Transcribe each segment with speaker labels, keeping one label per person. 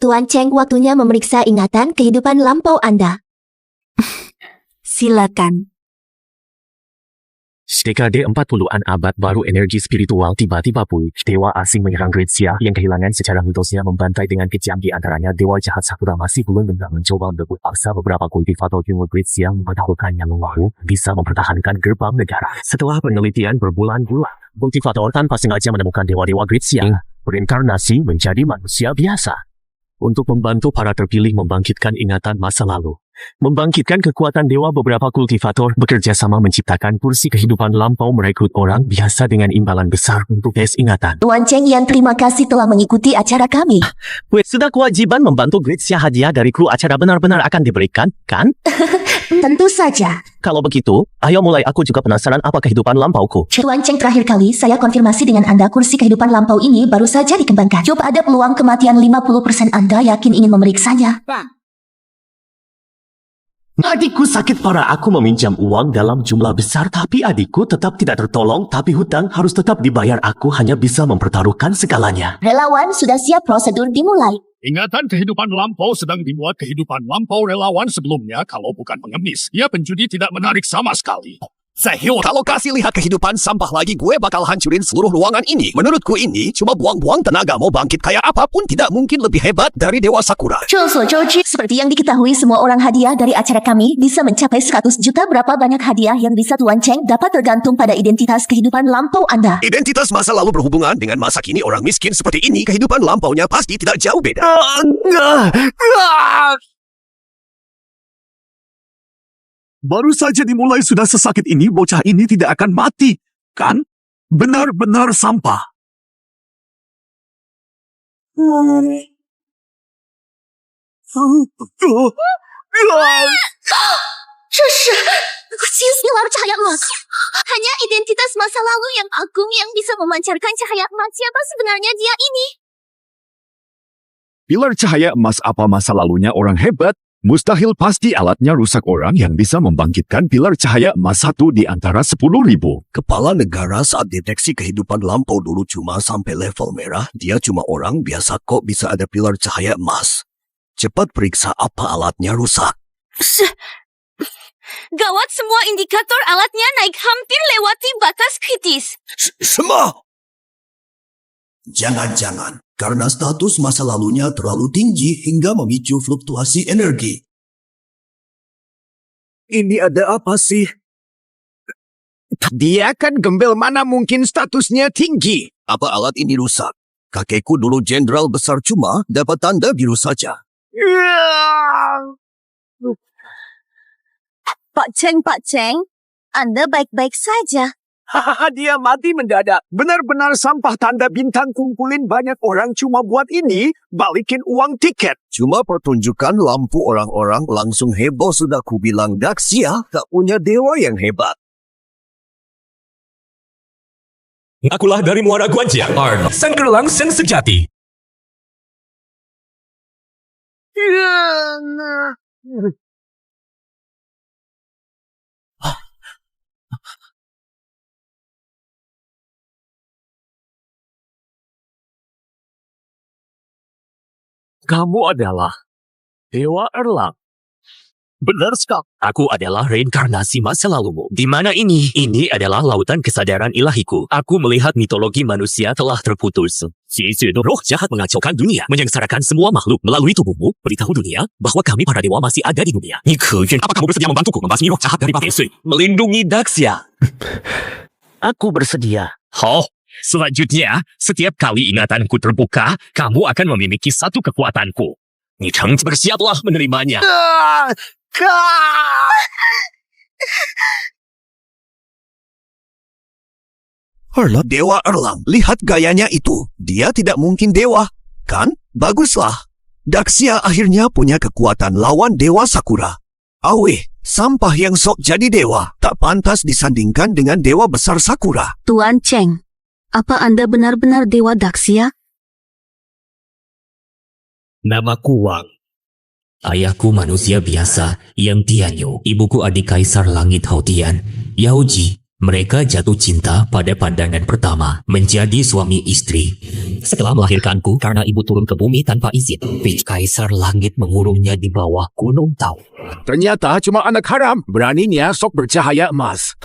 Speaker 1: Tuan Cheng, waktunya memeriksa ingatan kehidupan lampau Anda.
Speaker 2: Silakan.
Speaker 3: Dekade 40-an abad baru energi spiritual tiba-tiba pulih. Dewa asing menyerang Grazia yang kehilangan secara mitosnya membantai dengan kejam. Di antaranya Dewa Jahat Sakura masih belum mencoba merebut paksa beberapa kultivator Jungle Grazia mempertaruhkan yang mahu bisa mempertahankan gerbang negara. Setelah penelitian berbulan-bulan, kultivator tanpa sengaja menemukan Dewa-Dewa Grazia berinkarnasi menjadi manusia biasa untuk membantu para terpilih membangkitkan ingatan masa lalu. Membangkitkan kekuatan dewa, beberapa kultivator bekerja sama menciptakan kursi kehidupan lampau, merekrut orang biasa dengan imbalan besar untuk tes ingatan.
Speaker 1: Tuan Cheng Yan, terima kasih telah mengikuti acara kami.
Speaker 3: Sudah kewajiban membantu Grazia, hadiah dari kru acara benar-benar akan diberikan, kan?
Speaker 1: Tentu saja.
Speaker 3: Kalau begitu, ayo mulai. Aku juga penasaran apa kehidupan lampauku.
Speaker 1: Tuan Cheng, terakhir kali saya konfirmasi dengan Anda, kursi kehidupan lampau ini baru saja dikembangkan. Coba ada peluang kematian 50%. Anda yakin ingin memeriksanya?
Speaker 3: Adikku sakit parah. Aku meminjam uang dalam jumlah besar, tapi adikku tetap tidak tertolong. Tapi hutang harus tetap dibayar. Aku hanya bisa mempertaruhkan segalanya.
Speaker 1: Relawan, sudah siap, prosedur dimulai.
Speaker 4: Ingatan kehidupan lampau sedang dibuat. Kehidupan lampau relawan sebelumnya, kalau bukan pengemis, ia penjudi tidak menarik sama sekali.
Speaker 5: Sehil, kalau kasih lihat kehidupan sampah lagi, gue bakal hancurin seluruh ruangan ini. Menurutku ini cuma buang-buang tenaga. Mau bangkit kayak apapun tidak mungkin lebih hebat dari Dewa Sakura.
Speaker 1: Seperti yang diketahui semua orang, hadiah dari acara kami bisa mencapai 100 juta. Berapa banyak hadiah yang bisa Tuan Cheng dapat tergantung pada identitas kehidupan lampau Anda.
Speaker 5: Identitas masa lalu berhubungan dengan masa kini orang miskin seperti ini. Kehidupan lampaunya pasti tidak jauh beda.
Speaker 4: Baru saja dimulai sudah sesakit ini. Bocah ini tidak akan mati, kan? Benar-benar sampah.
Speaker 6: Pilar cahaya emas. Hanya identitas masa lalu yang agung yang bisa memancarkan cahaya emas. Siapa sebenarnya dia ini?
Speaker 4: Pilar cahaya emas apa masa lalunya orang hebat? Mustahil, pasti alatnya rusak. Orang yang bisa membangkitkan pilar cahaya emas 1 di antara 10.000.
Speaker 5: Kepala negara saat deteksi kehidupan lampau dulu cuma sampai level merah. Dia cuma orang biasa kok bisa ada pilar cahaya emas. Cepat periksa apa alatnya rusak.
Speaker 6: Gawat, semua indikator alatnya naik hampir lewati batas kritis.
Speaker 5: Semua! Jangan-jangan karena status masa lalunya terlalu tinggi hingga memicu fluktuasi energi.
Speaker 7: Ini ada apa sih? Dia kan gembel, mana mungkin statusnya tinggi.
Speaker 5: Apa alat ini rusak? Kakekku dulu jenderal besar cuma dapat tanda biru saja.
Speaker 6: Pak Cheng, Anda baik-baik saja.
Speaker 7: Hahaha, dia mati mendadak. Benar-benar sampah tanda bintang. Kumpulin banyak orang cuma buat ini. Balikin uang tiket.
Speaker 5: Cuma pertunjukan lampu orang-orang langsung heboh. Sudah kubilang Daxia tak punya dewa yang hebat.
Speaker 8: Akulah dari Muara Guanjia, Arn, sang gelang yang sejati.
Speaker 3: Kamu adalah Dewa Erlang.
Speaker 4: Benar sekali.
Speaker 3: Aku adalah reinkarnasi masa lalumu. Di mana ini? Ini adalah lautan kesadaran ilahiku. Aku melihat mitologi manusia telah terputus. Roh jahat mengacaukan dunia, menyengsarakan semua makhluk. Melalui tubuhmu, beritahu dunia bahwa kami para dewa masih ada di dunia. Apa kamu bersedia membantuku membasmi roh jahat dari Patensui? Melindungi Daxia. Aku bersedia. Selanjutnya, setiap kali ingatanku terbuka, kamu akan memiliki satu kekuatanku. Nicheng, bersiaplah menerimanya.
Speaker 5: Dewa Erlang, lihat gayanya itu. Dia tidak mungkin dewa, kan? Baguslah. Daxia akhirnya punya kekuatan lawan Dewa Sakura. Aweh, sampah yang sok jadi dewa. Tak pantas disandingkan dengan dewa besar Sakura.
Speaker 2: Tuan Cheng, apa Anda benar-benar Dewa Daxia?
Speaker 3: Namaku Wang. Ayahku manusia biasa, Yang Tianyu. Ibuku adik Kaisar Langit Hautian, Yaoji. Mereka jatuh cinta pada pandangan pertama, menjadi suami istri.
Speaker 8: setelah melahirkanku karena ibu turun ke bumi tanpa izin. Kaisar Langit mengurungnya di bawah Gunung Tau.
Speaker 4: Ternyata cuma anak haram. Beraninya sok bercahaya emas.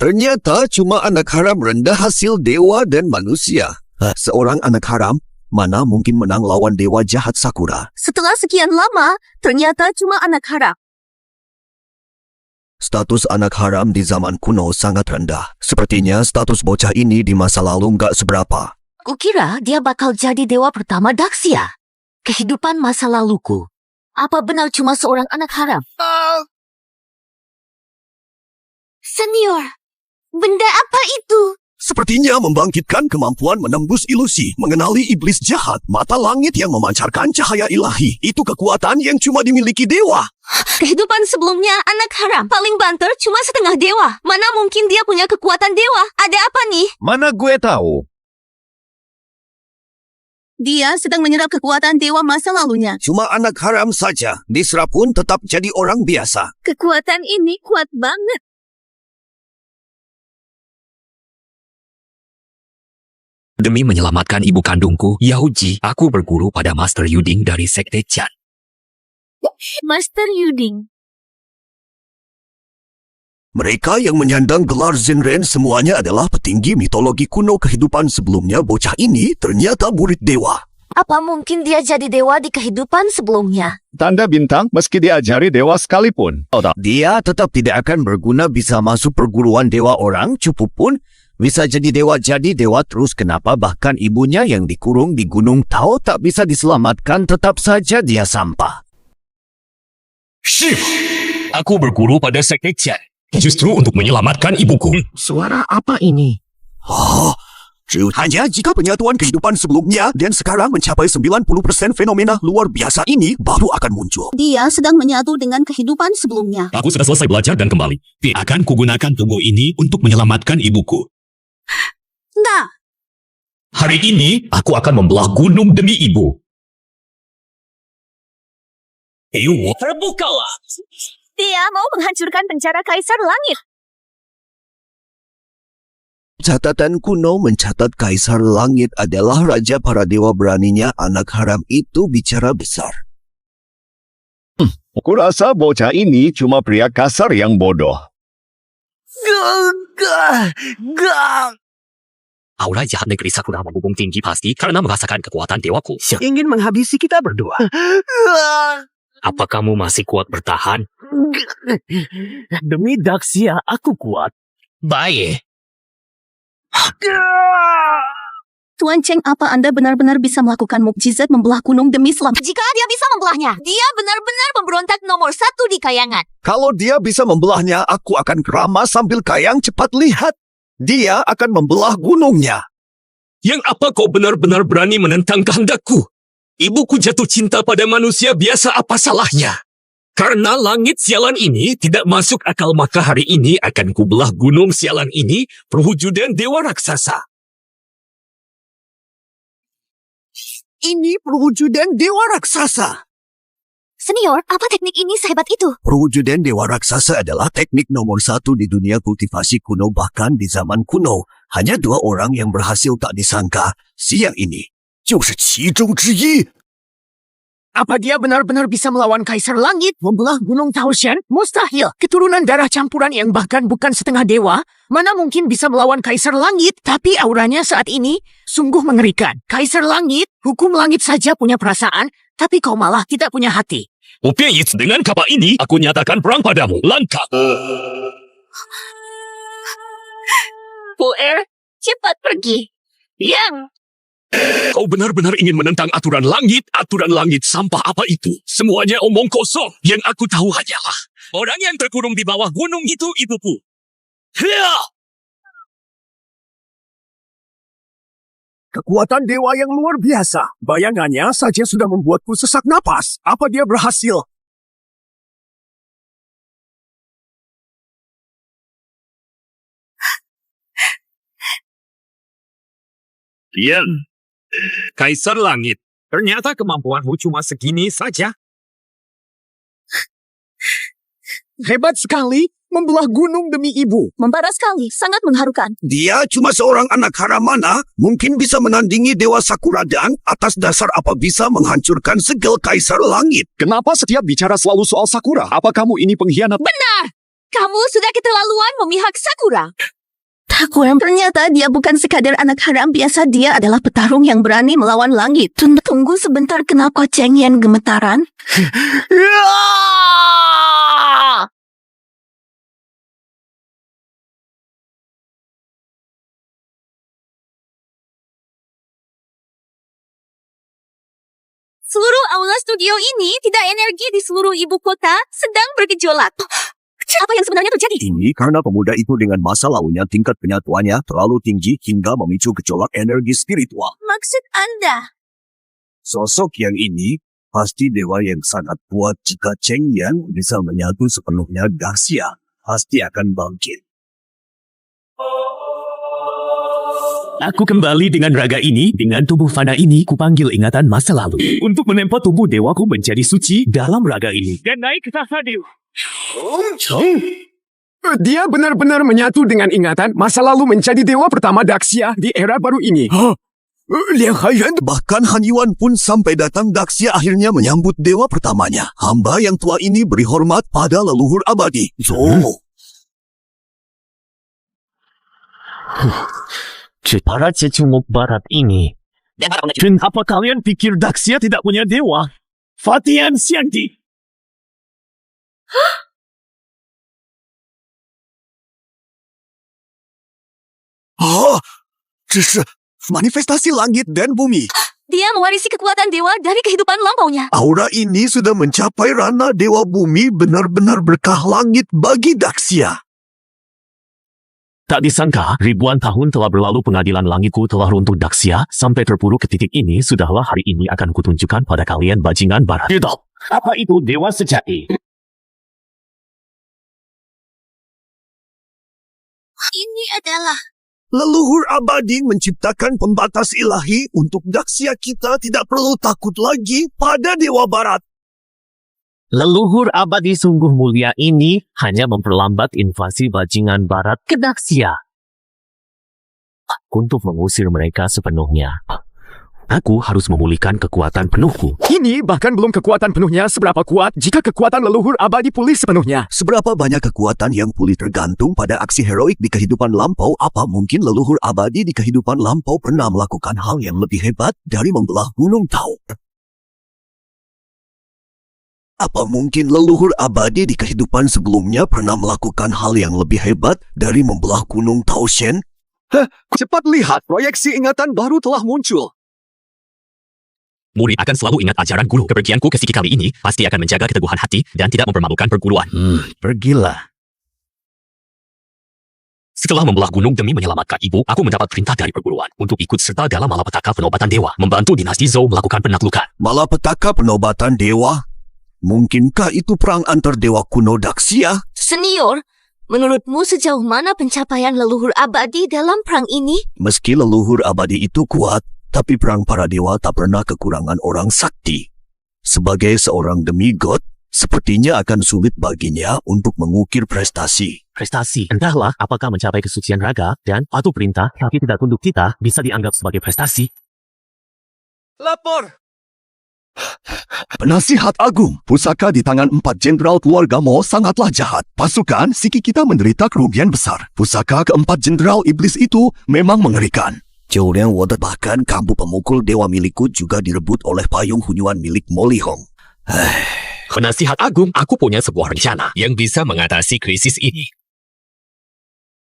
Speaker 5: Ternyata cuma anak haram rendah hasil dewa dan manusia. Seorang anak haram mana mungkin menang lawan dewa jahat Sakura.
Speaker 6: Setelah sekian lama, ternyata cuma anak haram.
Speaker 5: Status anak haram di zaman kuno sangat rendah. Sepertinya status bocah ini di masa lalu nggak seberapa.
Speaker 1: Kukira dia bakal jadi dewa pertama Daxia. Kehidupan masa laluku. Apa benar cuma seorang anak haram?
Speaker 6: Senior, benda apa itu?
Speaker 5: Sepertinya membangkitkan kemampuan menembus ilusi, mengenali iblis jahat, mata langit yang memancarkan cahaya ilahi. Itu kekuatan yang cuma dimiliki dewa.
Speaker 6: Kehidupan sebelumnya anak haram. Paling banter cuma setengah dewa. Mana mungkin dia punya kekuatan dewa? Ada apa nih?
Speaker 4: Mana gue tahu.
Speaker 6: Dia sedang menyerap kekuatan dewa masa lalunya.
Speaker 5: Cuma anak haram saja, diserap pun tetap jadi orang biasa.
Speaker 6: Kekuatan ini kuat banget.
Speaker 8: Demi menyelamatkan ibu kandungku, Yaoji, aku berguru pada Master Yuding dari Sekte Chan.
Speaker 6: Master Yuding.
Speaker 5: Mereka yang menyandang gelar Zenren semuanya adalah petinggi mitologi kuno kehidupan sebelumnya. Bocah ini ternyata murid dewa.
Speaker 1: Apa mungkin dia jadi dewa di kehidupan sebelumnya?
Speaker 4: Tanda bintang meski diajari dewa sekalipun.
Speaker 5: Dia tetap tidak akan berguna bisa masuk perguruan dewa orang, cupu pun bisa jadi dewa terus. Kenapa bahkan ibunya yang dikurung di Gunung Tao tak bisa diselamatkan, tetap saja dia sampah.
Speaker 8: Aku berguru pada Sekte Chan. Justru untuk menyelamatkan ibuku.
Speaker 7: Suara apa ini?
Speaker 5: Hanya jika penyatuan kehidupan sebelumnya dan sekarang mencapai 90% fenomena luar biasa ini baru akan muncul.
Speaker 6: Dia sedang menyatu dengan kehidupan sebelumnya.
Speaker 8: Aku sudah selesai belajar dan kembali. Akan kugunakan tubuh ini untuk menyelamatkan ibuku.
Speaker 6: Nah,
Speaker 8: Hari ini, aku akan membelah gunung demi ibu. Terbukalah!
Speaker 6: dia mau menghancurkan penjara Kaisar Langit.
Speaker 5: Catatan kuno mencatat Kaisar Langit adalah raja para dewa. Beraninya anak haram itu bicara besar.
Speaker 4: Aku rasa bocah ini cuma pria kasar yang bodoh.
Speaker 8: Aura jahat negeri Sakura membumbung tinggi pasti karena merasakan kekuatan dewaku.
Speaker 7: Ingin menghabisi kita berdua.
Speaker 8: Apa kamu masih kuat bertahan?
Speaker 7: Demi Daxia, aku kuat.
Speaker 8: Baik.
Speaker 6: Tuan Cheng, apa Anda benar-benar bisa melakukan mukjizat membelah gunung demi selam? Jika dia bisa membelahnya, dia benar-benar pemberontak nomor 1 di kayangan.
Speaker 5: Kalau dia bisa membelahnya, aku akan keramas sambil kayang. Cepat lihat. Dia akan membelah gunungnya.
Speaker 8: Yang apa kau benar-benar berani menentang kehendakku? Ibuku jatuh cinta pada manusia biasa, apa salahnya? Karena langit sialan ini tidak masuk akal, maka hari ini akan kubelah gunung sialan ini perwujudan dewa raksasa.
Speaker 5: Ini perwujudan dewa raksasa.
Speaker 6: Senior, apa teknik ini sehebat itu?
Speaker 5: Perwujudan dewa raksasa adalah teknik nomor 1 di dunia kultivasi kuno. Bahkan di zaman kuno, hanya 2 orang yang berhasil tak disangka. Siang ini, 就是其中之一。
Speaker 7: Apa dia benar-benar bisa melawan Kaisar Langit, membelah Gunung Taoshan? Mustahil. Keturunan darah campuran yang bahkan bukan setengah dewa, mana mungkin bisa melawan Kaisar Langit? Tapi auranya saat ini sungguh mengerikan. Kaisar Langit, hukum langit saja punya perasaan, tapi kau malah tidak punya hati.
Speaker 8: Upiais, dengan kapal ini aku nyatakan perang padamu. Langkah.
Speaker 6: Puer, cepat pergi. Yang
Speaker 8: Kau benar-benar ingin menentang aturan langit? Aturan langit sampah apa itu? Semuanya omong kosong. Yang aku tahu hanyalah orang yang terkurung di bawah gunung itu ibuku. Hiya!
Speaker 7: Kekuatan dewa yang luar biasa. Bayangannya saja sudah membuatku sesak napas. Apa dia berhasil?
Speaker 8: Yang Kaisar Langit, ternyata kemampuanmu cuma segini saja.
Speaker 7: Hebat sekali. membelah gunung demi ibu.
Speaker 6: Membara sekali, sangat mengharukan.
Speaker 5: Dia cuma seorang anak haramana, mungkin bisa menandingi Dewa Sakura dan atas dasar apa bisa menghancurkan segel Kaisar Langit.
Speaker 4: Kenapa setiap bicara selalu soal Sakura? Apa kamu ini pengkhianat?
Speaker 6: Kamu sudah keterlaluan memihak Sakura. Takwa, ternyata dia bukan sekadar anak haram biasa, dia adalah petarung yang berani melawan langit. Tunggu sebentar, kenapa Cheng Yan gemetaran? Seluruh aula studio ini, tidak energi di seluruh ibu kota, sedang bergejolak. Apa yang sebenarnya terjadi?
Speaker 5: Ini karena pemuda itu dengan masa lalunya tingkat penyatuannya terlalu tinggi hingga memicu gejolak energi spiritual.
Speaker 6: Maksud Anda?
Speaker 5: Sosok yang ini pasti dewa yang sangat kuat. Jika Cheng Yan bisa menyatu sepenuhnya, Daxia pasti akan bangkit.
Speaker 3: Aku kembali dengan raga ini, dengan tubuh fana ini, kupanggil ingatan masa lalu. Untuk menempa tubuh dewaku menjadi suci dalam raga ini.
Speaker 7: Dan naik ke tahta dewa. Dia benar-benar menyatu dengan ingatan masa lalu menjadi dewa pertama Daxia di era baru ini. Liang Haiyan.
Speaker 5: Bahkan Han Yuan pun sampai datang. Daxia akhirnya menyambut dewa pertamanya. Hamba yang tua ini beri hormat pada leluhur abadi.
Speaker 3: Para cecunguk barat ini. Kenapa kalian pikir Daxia tidak punya dewa? Fatian Xiangdi.
Speaker 5: Manifestasi langit dan bumi.
Speaker 6: Dia mewarisi kekuatan dewa dari kehidupan lampaunya.
Speaker 5: Aura ini sudah mencapai ranah dewa bumi, benar-benar berkah langit bagi Daxia.
Speaker 3: Tak disangka, ribuan tahun telah berlalu pengadilan langitku telah runtuh Daxia. Sampai terpuruk ke titik ini, sudahlah hari ini akan kutunjukkan pada kalian bajingan barat. Tidak, apa itu dewa sejati?
Speaker 6: Ini adalah...
Speaker 5: Leluhur abadi menciptakan pembatas ilahi untuk Daxia kita tidak perlu takut lagi pada dewa barat.
Speaker 3: Leluhur abadi sungguh mulia ini hanya memperlambat invasi bajingan barat ke Daxia. Untuk mengusir mereka sepenuhnya, aku harus memulihkan kekuatan penuhku.
Speaker 7: Ini bahkan belum kekuatan penuhnya seberapa kuat jika kekuatan leluhur abadi pulih sepenuhnya.
Speaker 5: Seberapa banyak kekuatan yang pulih tergantung pada aksi heroik di kehidupan lampau. Apa mungkin leluhur abadi di kehidupan lampau pernah melakukan hal yang lebih hebat dari membelah gunung Tau? Apa mungkin leluhur abadi di kehidupan sebelumnya pernah melakukan hal yang lebih hebat dari membelah gunung Tao Shen?
Speaker 4: Cepat lihat, proyeksi ingatan baru telah muncul.
Speaker 8: Murid akan selalu ingat ajaran guru. Kepergianku ke Siki kali ini pasti akan menjaga keteguhan hati dan tidak mempermalukan perguruan.
Speaker 5: Pergilah.
Speaker 8: Setelah membelah gunung demi menyelamatkan ibu, aku mendapat perintah dari perguruan untuk ikut serta dalam malapetaka penobatan dewa, membantu dinasti Zhou melakukan penaklukan.
Speaker 5: Malapetaka penobatan dewa? Mungkinkah itu perang antar dewa kuno Daxia?
Speaker 6: Senior, menurutmu sejauh mana pencapaian leluhur abadi dalam perang ini?
Speaker 5: Meski leluhur abadi itu kuat, tapi perang para dewa tak pernah kekurangan orang sakti. Sebagai seorang demigod, sepertinya akan sulit baginya untuk mengukir prestasi.
Speaker 3: Prestasi, entahlah apakah mencapai kesucian raga dan atau perintah, tapi tidak tunduk kita bisa dianggap sebagai prestasi.
Speaker 7: Lapor!
Speaker 4: Penasihat Agung, pusaka di tangan 4 jenderal keluarga Mo sangatlah jahat. Pasukan Siki kita menderita kerugian besar. Pusaka keempat jenderal iblis itu memang mengerikan.
Speaker 5: Bahkan kampu pemukul dewa milikku juga direbut oleh payung hunyuan milik Molly Hong.
Speaker 8: Penasihat Agung, aku punya sebuah rencana yang bisa mengatasi krisis ini.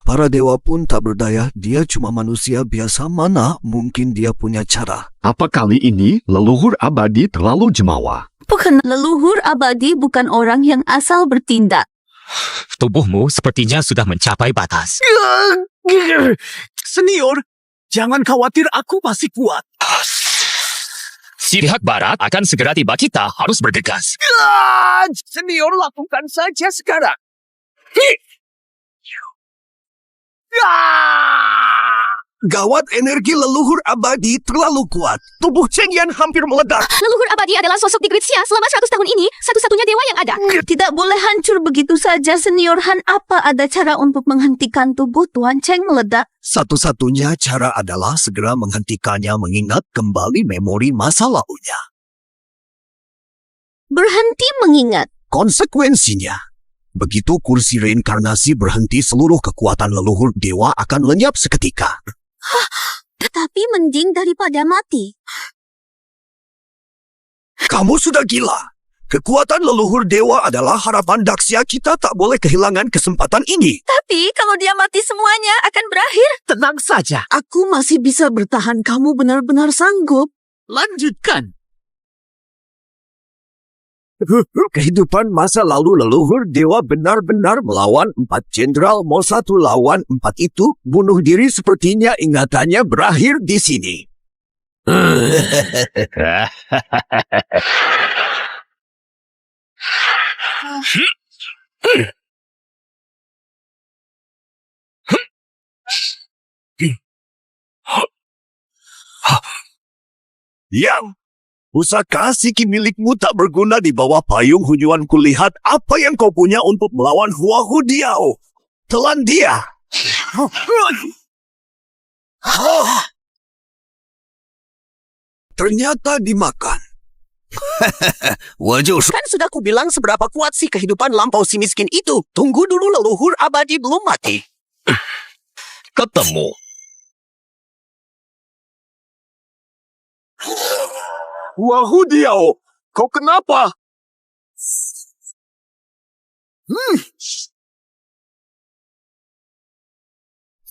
Speaker 5: Para dewa pun tak berdaya, dia cuma manusia biasa. Mana mungkin dia punya cara.
Speaker 4: Apa kali ini leluhur abadi terlalu jemawa?
Speaker 2: Bukan leluhur abadi, bukan orang yang asal bertindak.
Speaker 8: Tubuhmu sepertinya sudah mencapai batas.
Speaker 7: Senior, jangan khawatir, aku pasti kuat.
Speaker 8: Si pihak barat akan segera tiba, kita harus bergegas.
Speaker 7: Senior, lakukan saja sekarang.
Speaker 5: Gawat, energi leluhur abadi terlalu kuat. Tubuh Cheng Yan hampir meledak.
Speaker 6: Leluhur abadi adalah sosok di Great Xia selama 100 tahun ini, satu-satunya dewa yang ada. Tidak boleh hancur begitu saja, Senior Han. Apa ada cara untuk menghentikan tubuh Tuan Cheng meledak?
Speaker 5: Satu-satunya cara adalah segera menghentikannya mengingat kembali memori masa lalunya.
Speaker 6: Berhenti mengingat.
Speaker 5: Konsekuensinya, begitu kursi reinkarnasi berhenti, seluruh kekuatan leluhur dewa akan lenyap seketika.
Speaker 6: Tetapi mending daripada mati.
Speaker 5: Kamu sudah gila. Kekuatan leluhur dewa adalah harapan Daxia. Kita tak boleh kehilangan kesempatan ini.
Speaker 6: Tapi kalau dia mati semuanya akan berakhir.
Speaker 7: Tenang saja.
Speaker 6: Aku masih bisa bertahan. Kamu benar-benar sanggup.
Speaker 7: Lanjutkan.
Speaker 5: Kehidupan masa lalu leluhur dewa benar-benar melawan 4 jenderal mau 1 lawan 4 itu. Bunuh diri sepertinya ingatannya berakhir di sini. Yang pusaka siki milikmu tak berguna di bawah payung Hunyuan. Kulihat apa yang kau punya untuk melawan Huahu Diao. Telan dia. Ternyata dimakan.
Speaker 7: Kan sudah kubilang seberapa kuat sih kehidupan lampau si miskin itu. Tunggu dulu, leluhur abadi belum mati.
Speaker 8: Ketemu.
Speaker 5: Huahu Diao, kau kenapa?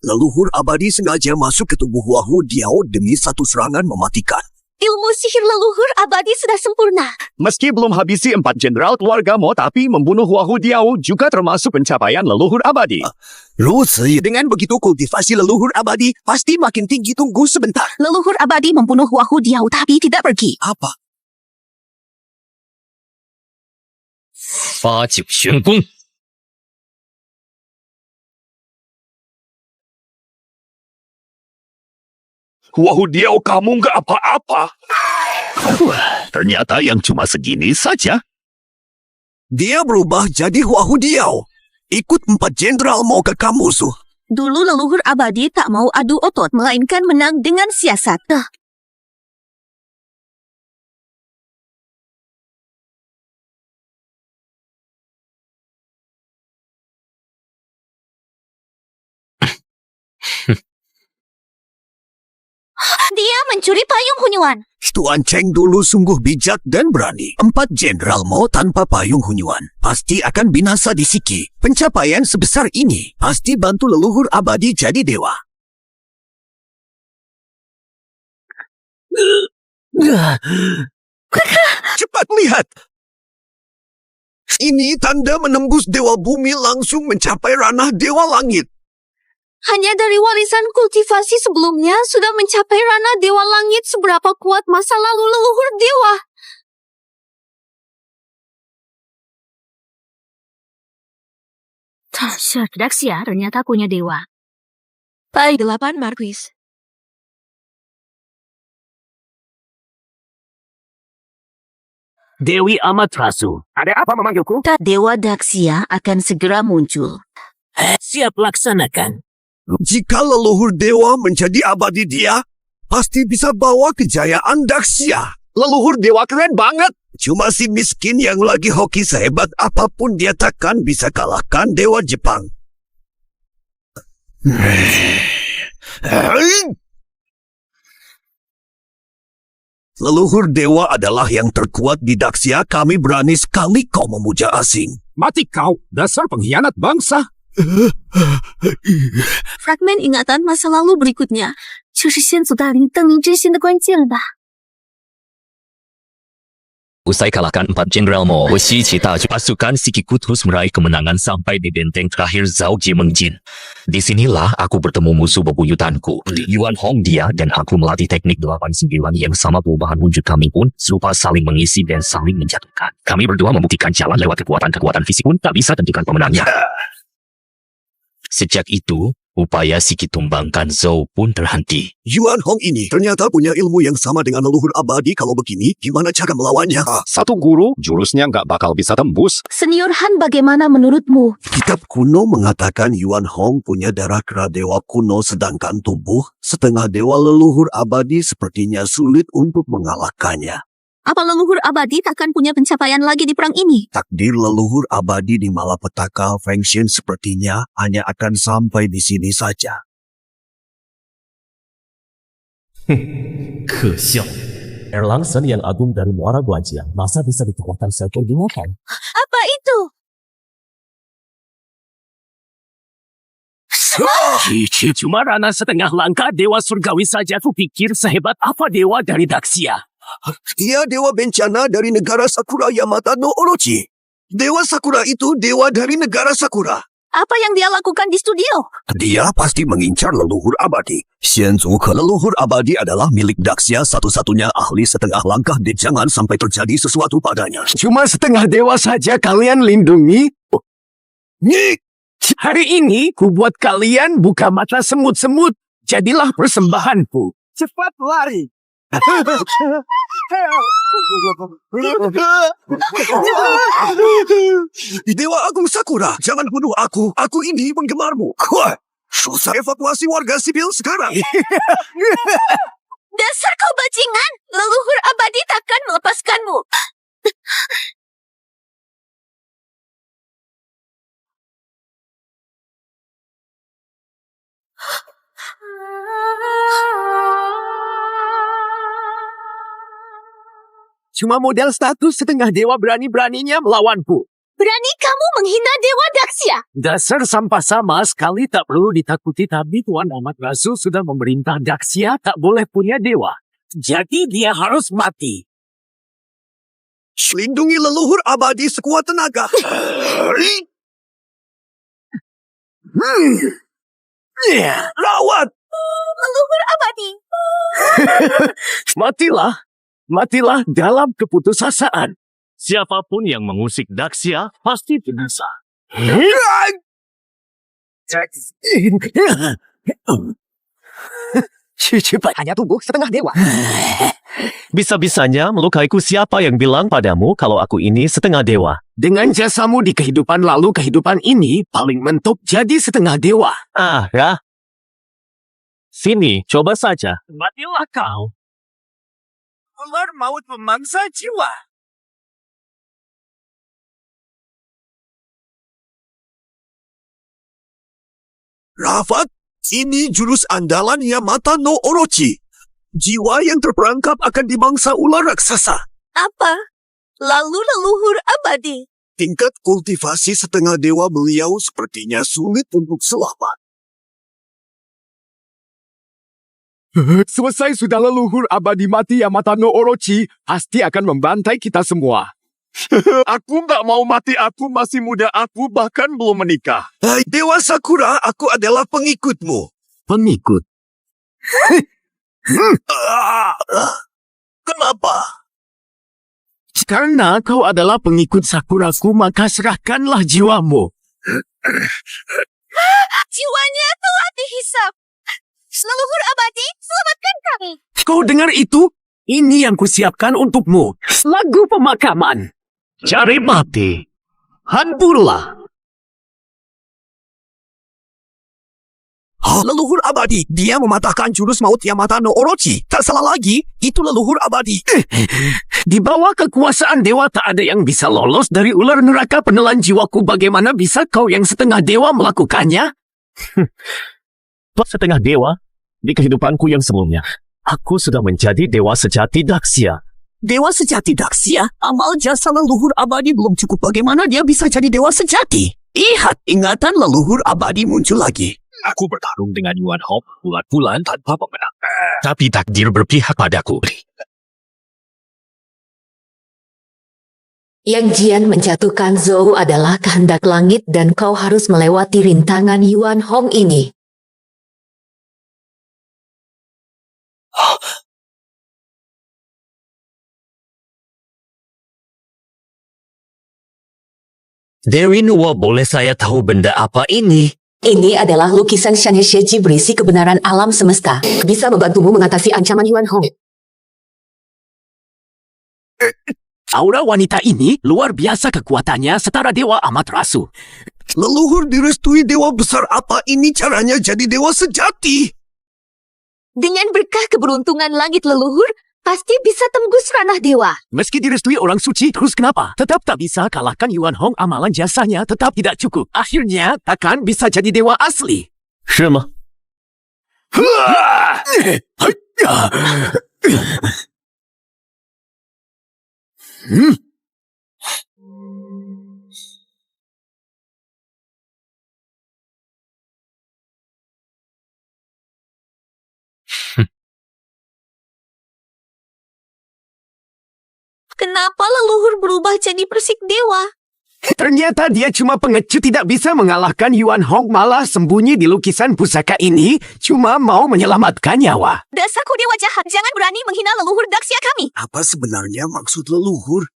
Speaker 5: Leluhur abadi sengaja masuk ke tubuh Huahu Diao demi satu serangan mematikan.
Speaker 6: Ilmu sihir leluhur abadi sudah sempurna.
Speaker 4: Meski belum habisi 4 jenderal keluarga Mo, tapi membunuh Huahu Diao juga termasuk pencapaian leluhur abadi.
Speaker 5: Dengan begitu kultivasi leluhur abadi pasti makin tinggi. Tunggu sebentar.
Speaker 6: Leluhur abadi membunuh Huahu Diao tapi tidak pergi.
Speaker 5: Apa?
Speaker 8: 发九玄功。
Speaker 4: Huahu Diao, kamu nggak apa-apa. Ternyata yang cuma segini saja.
Speaker 5: Dia berubah jadi Huahu Diao. Ikut 4 jenderal mau ke musuh.
Speaker 6: Dulu leluhur abadi tak mau adu otot, melainkan menang dengan siasat. Dia mencuri payung Hunyuan.
Speaker 5: Tuan Cheng dulu sungguh bijak dan berani. 4 jenderal mau tanpa payung Hunyuan pasti akan binasa di Siki. Pencapaian sebesar ini pasti bantu leluhur abadi jadi dewa. Cepat lihat. Ini tanda menembus dewa bumi langsung mencapai ranah dewa langit.
Speaker 6: Hanya dari warisan kultivasi sebelumnya sudah mencapai ranah dewa langit. Seberapa kuat masa lalu leluhur dewa?
Speaker 2: Daxia ternyata punya dewa.
Speaker 6: Pai 8 Marquis.
Speaker 3: Dewi Amaterasu, ada apa memanggilku?
Speaker 2: Dewa Daxia akan segera muncul.
Speaker 3: Siap laksanakan.
Speaker 5: Jika leluhur dewa menjadi abadi dia, pasti bisa bawa kejayaan Daxia. Leluhur dewa keren banget. Cuma si miskin yang lagi hoki sehebat apapun dia takkan bisa kalahkan dewa Jepang. Leluhur dewa adalah yang terkuat di Daxia. Kami berani sekali kau memuja asing.
Speaker 7: Mati kau, dasar pengkhianat bangsa.
Speaker 6: Fragmen ingatan masa lalu berikutnya.
Speaker 2: 就是先祖大灵登临真仙的关键了吧？
Speaker 8: Usai kalahkan 4 Jenderal Mo, Wasici Taju pasukan Sikiku terus meraih kemenangan sampai di benteng terakhir Zhao Jimengjin. Disinilah aku bertemu musuh bebuyutanku, Yuan Hong Dia, dan aku melatih teknik 8-9 yang sama. Perubahan wujud kami pun serupa, saling mengisi dan saling menjatuhkan. Kami berdua membuktikan jalan lewat kekuatan fisik pun tak bisa tentukan pemenangnya. Sejak itu, Upaya Siki tumbangkan Zhou pun terhenti.
Speaker 5: Yuan Hong ini ternyata punya ilmu yang sama dengan leluhur abadi. Kalau begini, gimana cara melawannya?
Speaker 9: Satu guru, jurusnya nggak bakal bisa tembus.
Speaker 2: Senior Han, bagaimana menurutmu?
Speaker 5: Kitab kuno mengatakan Yuan Hong punya darah kera dewa kuno sedangkan tubuh setengah dewa leluhur abadi sepertinya sulit untuk mengalahkannya.
Speaker 2: Apa leluhur abadi takkan punya pencapaian lagi di perang ini?
Speaker 5: Takdir leluhur abadi di malapetaka Feng Xin sepertinya hanya akan sampai di sini saja.
Speaker 3: 可笑。Erlangsen yang agung dari Muara Guanjiang masa bisa dikekuatan seekor binatang?
Speaker 2: Apa itu?
Speaker 8: Cuma Rana setengah langkah dewa surgawi saja kupikir sehebat apa dewa dari Daxia.
Speaker 5: Dia dewa bencana dari negara Sakura Yamata no Orochi. Dewa Sakura itu dewa dari negara Sakura.
Speaker 2: Apa yang dia lakukan di studio?
Speaker 5: Dia pasti mengincar leluhur abadi. Xianzu ke leluhur abadi adalah milik Daxia satu-satunya ahli setengah langkah. Jangan sampai terjadi sesuatu padanya.
Speaker 7: Cuma setengah dewa saja kalian lindungi.
Speaker 5: Nyik!
Speaker 7: Hari ini ku buat kalian buka mata semut-semut. Jadilah persembahanku. Cepat lari.
Speaker 5: Dewa Agung Sakura, jangan bunuh aku. Aku ini penggemarmu. Wah, susah evakuasi warga sipil sekarang.
Speaker 2: Dasar kau bajingan! Leluhur abadi takkan melepaskanmu.
Speaker 7: Cuma model status setengah dewa berani-beraninya melawanku.
Speaker 2: Berani kamu menghina dewa Daxia?
Speaker 7: Dasar sampah sama sekali tak perlu ditakuti. Tapi Tuan Amaterasu sudah memerintah Daxia tak boleh punya dewa. Jadi dia harus mati.
Speaker 5: Lindungi leluhur abadi sekuat tenaga. Rawat!
Speaker 2: Leluhur abadi.
Speaker 7: Matilah dalam keputusasaan.
Speaker 3: Siapapun yang mengusik Daxia pasti binasa.
Speaker 7: Cepat, hanya tubuh setengah dewa.
Speaker 3: Bisa-bisanya melukaiku siapa yang bilang padamu kalau aku ini setengah dewa?
Speaker 7: Dengan jasamu di kehidupan lalu, kehidupan ini paling mentok jadi setengah dewa.
Speaker 3: Ah, ya. Sini, coba saja. Matilah kau.
Speaker 7: Ular maut memangsa jiwa.
Speaker 5: Rafat, ini jurus andalan Yamata no Orochi. Jiwa yang terperangkap akan dimangsa ular raksasa.
Speaker 2: Apa? Lalu leluhur abadi.
Speaker 5: Tingkat kultivasi setengah dewa beliau sepertinya sulit untuk selamat.
Speaker 9: Selesai sudah leluhur abadi mati Yamata no Orochi, pasti akan membantai kita semua. Aku nggak mau mati, aku masih muda, aku bahkan belum menikah.
Speaker 5: Hai Dewa Sakura, aku adalah pengikutmu.
Speaker 7: Pengikut.
Speaker 5: Kenapa?
Speaker 7: Karena kau adalah pengikut Sakuraku, maka serahkanlah jiwamu.
Speaker 2: Jiwanya telah dihisap. Leluhur abadi, selamatkan kami.
Speaker 7: Kau dengar itu? Ini yang kusiapkan untukmu. Lagu pemakaman.
Speaker 3: Cari mati.
Speaker 7: Hanpurlah.
Speaker 5: Leluhur abadi, dia mematahkan jurus maut Yamata no Orochi. Tak salah lagi, itu leluhur abadi.
Speaker 7: Di bawah kekuasaan dewa tak ada yang bisa lolos dari ular neraka penelan jiwaku. Bagaimana bisa kau yang setengah dewa melakukannya?
Speaker 3: Setengah dewa? Di kehidupanku yang sebelumnya, aku sudah menjadi dewa sejati Daxia.
Speaker 5: Dewa sejati Daxia, amal jasa leluhur abadi belum cukup. Bagaimana dia bisa jadi dewa sejati? Lihat, ingatan leluhur abadi muncul lagi.
Speaker 8: Aku bertarung dengan Yuan Hong bulan-bulan tanpa pemenang. Tapi takdir berpihak padaku.
Speaker 10: Yang Jian menjatuhkan Zhou adalah kehendak langit dan kau harus melewati rintangan Yuan Hong ini.
Speaker 8: Dewi Nuwa, boleh saya tahu benda apa ini?
Speaker 10: Ini adalah lukisan Shanesheji berisi kebenaran alam semesta. Bisa membantumu mengatasi ancaman Yuan Hong.
Speaker 7: Aura wanita ini luar biasa kekuatannya setara dewa Amaterasu.
Speaker 5: Leluhur direstui dewa besar apa ini caranya jadi dewa sejati?
Speaker 6: Dengan berkah keberuntungan langit leluhur, pasti bisa tembus ranah dewa.
Speaker 7: Meski direstui orang suci, terus kenapa? Tetap tak bisa kalahkan Yuan Hong, amalan jasanya tetap tidak cukup. Akhirnya, takkan bisa jadi dewa asli.
Speaker 3: 是吗？
Speaker 6: Kenapa leluhur berubah jadi persik dewa?
Speaker 7: Ternyata dia cuma pengecut tidak bisa mengalahkan Yuan Hong, malah sembunyi di lukisan pusaka ini, cuma mau menyelamatkan nyawa.
Speaker 6: Dasarku dewa jahat, jangan berani menghina leluhur Daksya kami.
Speaker 5: Apa sebenarnya maksud leluhur?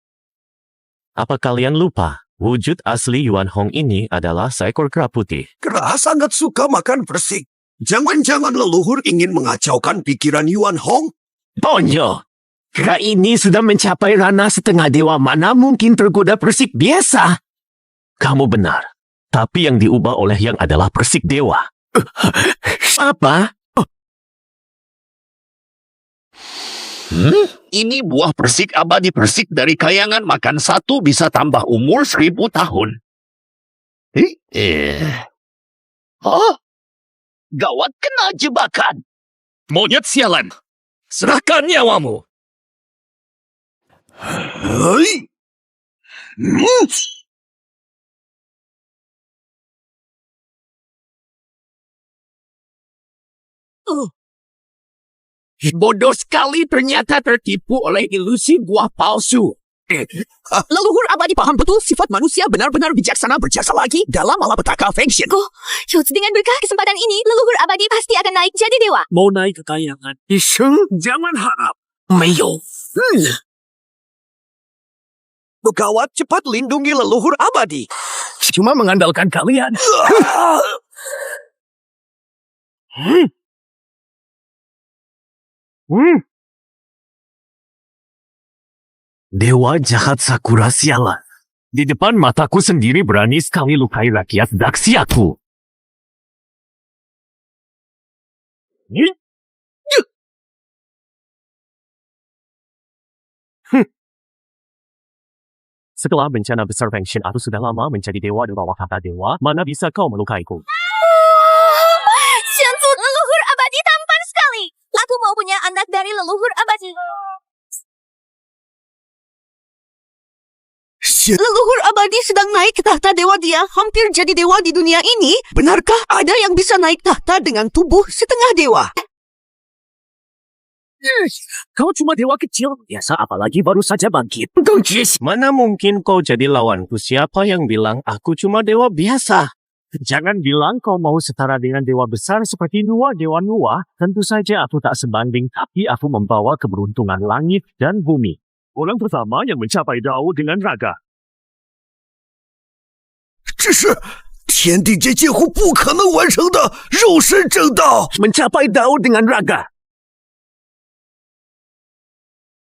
Speaker 3: Apa kalian lupa? Wujud asli Yuan Hong ini adalah seekor kera putih.
Speaker 5: Kera sangat suka makan persik. Jangan-jangan leluhur ingin mengacaukan pikiran Yuan Hong?
Speaker 7: Ponyo! Kera ini sudah mencapai ranah setengah dewa, mana mungkin tergoda persik biasa.
Speaker 3: Kamu benar. Tapi yang diubah oleh yang adalah persik dewa.
Speaker 7: Apa?
Speaker 11: Ini buah persik abadi persik dari kayangan makan satu bisa tambah umur 1000 tahun. Gawat kena jebakan.
Speaker 8: Monyet sialan. Serahkan nyawamu.
Speaker 5: Hei!
Speaker 7: Bodoh sekali, ternyata tertipu oleh ilusi buah palsu. Leluhur abadi paham betul sifat manusia benar-benar bijaksana, berjasa lagi dalam malapetaka Feng Shen.
Speaker 6: Yus, dengan berkah kesempatan ini, leluhur abadi pasti akan naik jadi dewa.
Speaker 7: Mau naik ke kayangan. Jangan harap. Meyo. Gawat, cepat lindungi leluhur abadi. Cuma mengandalkan kalian.
Speaker 3: Dewa jahat Sakura sialan. Di depan mataku sendiri berani sekali lukai rakyat Daksyaku. Setelah bencana besar Feng Shen, aku sudah lama menjadi dewa di bawah kata dewa. Mana bisa kau melukaiku?
Speaker 6: Shensu, leluhur abadi tampan sekali. Aku mau punya anak dari leluhur abadi. Leluhur abadi sedang naik ke tahta dewa, dia hampir jadi dewa di dunia ini.
Speaker 7: Benarkah ada yang bisa naik tahta dengan tubuh setengah dewa?
Speaker 3: Kau cuma dewa kecil. Biasa, apalagi baru saja bangkit. Mana mungkin kau jadi lawanku? Siapa yang bilang aku cuma dewa biasa? Jangan bilang kau mau setara dengan dewa besar seperti dewa Nuwa. Tentu saja aku tak sebanding, tapi aku membawa keberuntungan langit dan bumi. Orang pertama yang mencapai Dao dengan raga.
Speaker 5: 这是天地间几乎不可能完成的肉身正道。
Speaker 7: Mencapai Dao dengan raga.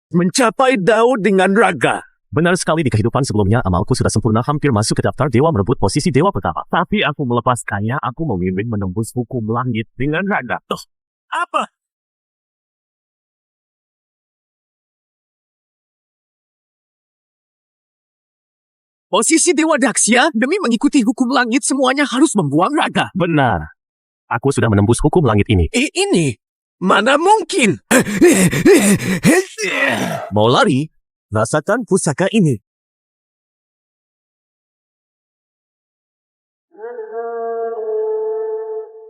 Speaker 7: Mencapai Dao dengan raga.
Speaker 3: Benar sekali, di kehidupan sebelumnya amalku sudah sempurna, hampir masuk ke daftar dewa, merebut posisi dewa pertama. Tapi aku melepaskannya, aku memimpin menembus hukum langit dengan raga.
Speaker 7: Apa? Posisi Dewa Daksya, demi mengikuti hukum langit semuanya harus membuang raga.
Speaker 3: Benar. Aku sudah menembus hukum langit ini.
Speaker 7: Ini? Mana mungkin?
Speaker 3: Mau lari? Rasakan pusaka ini.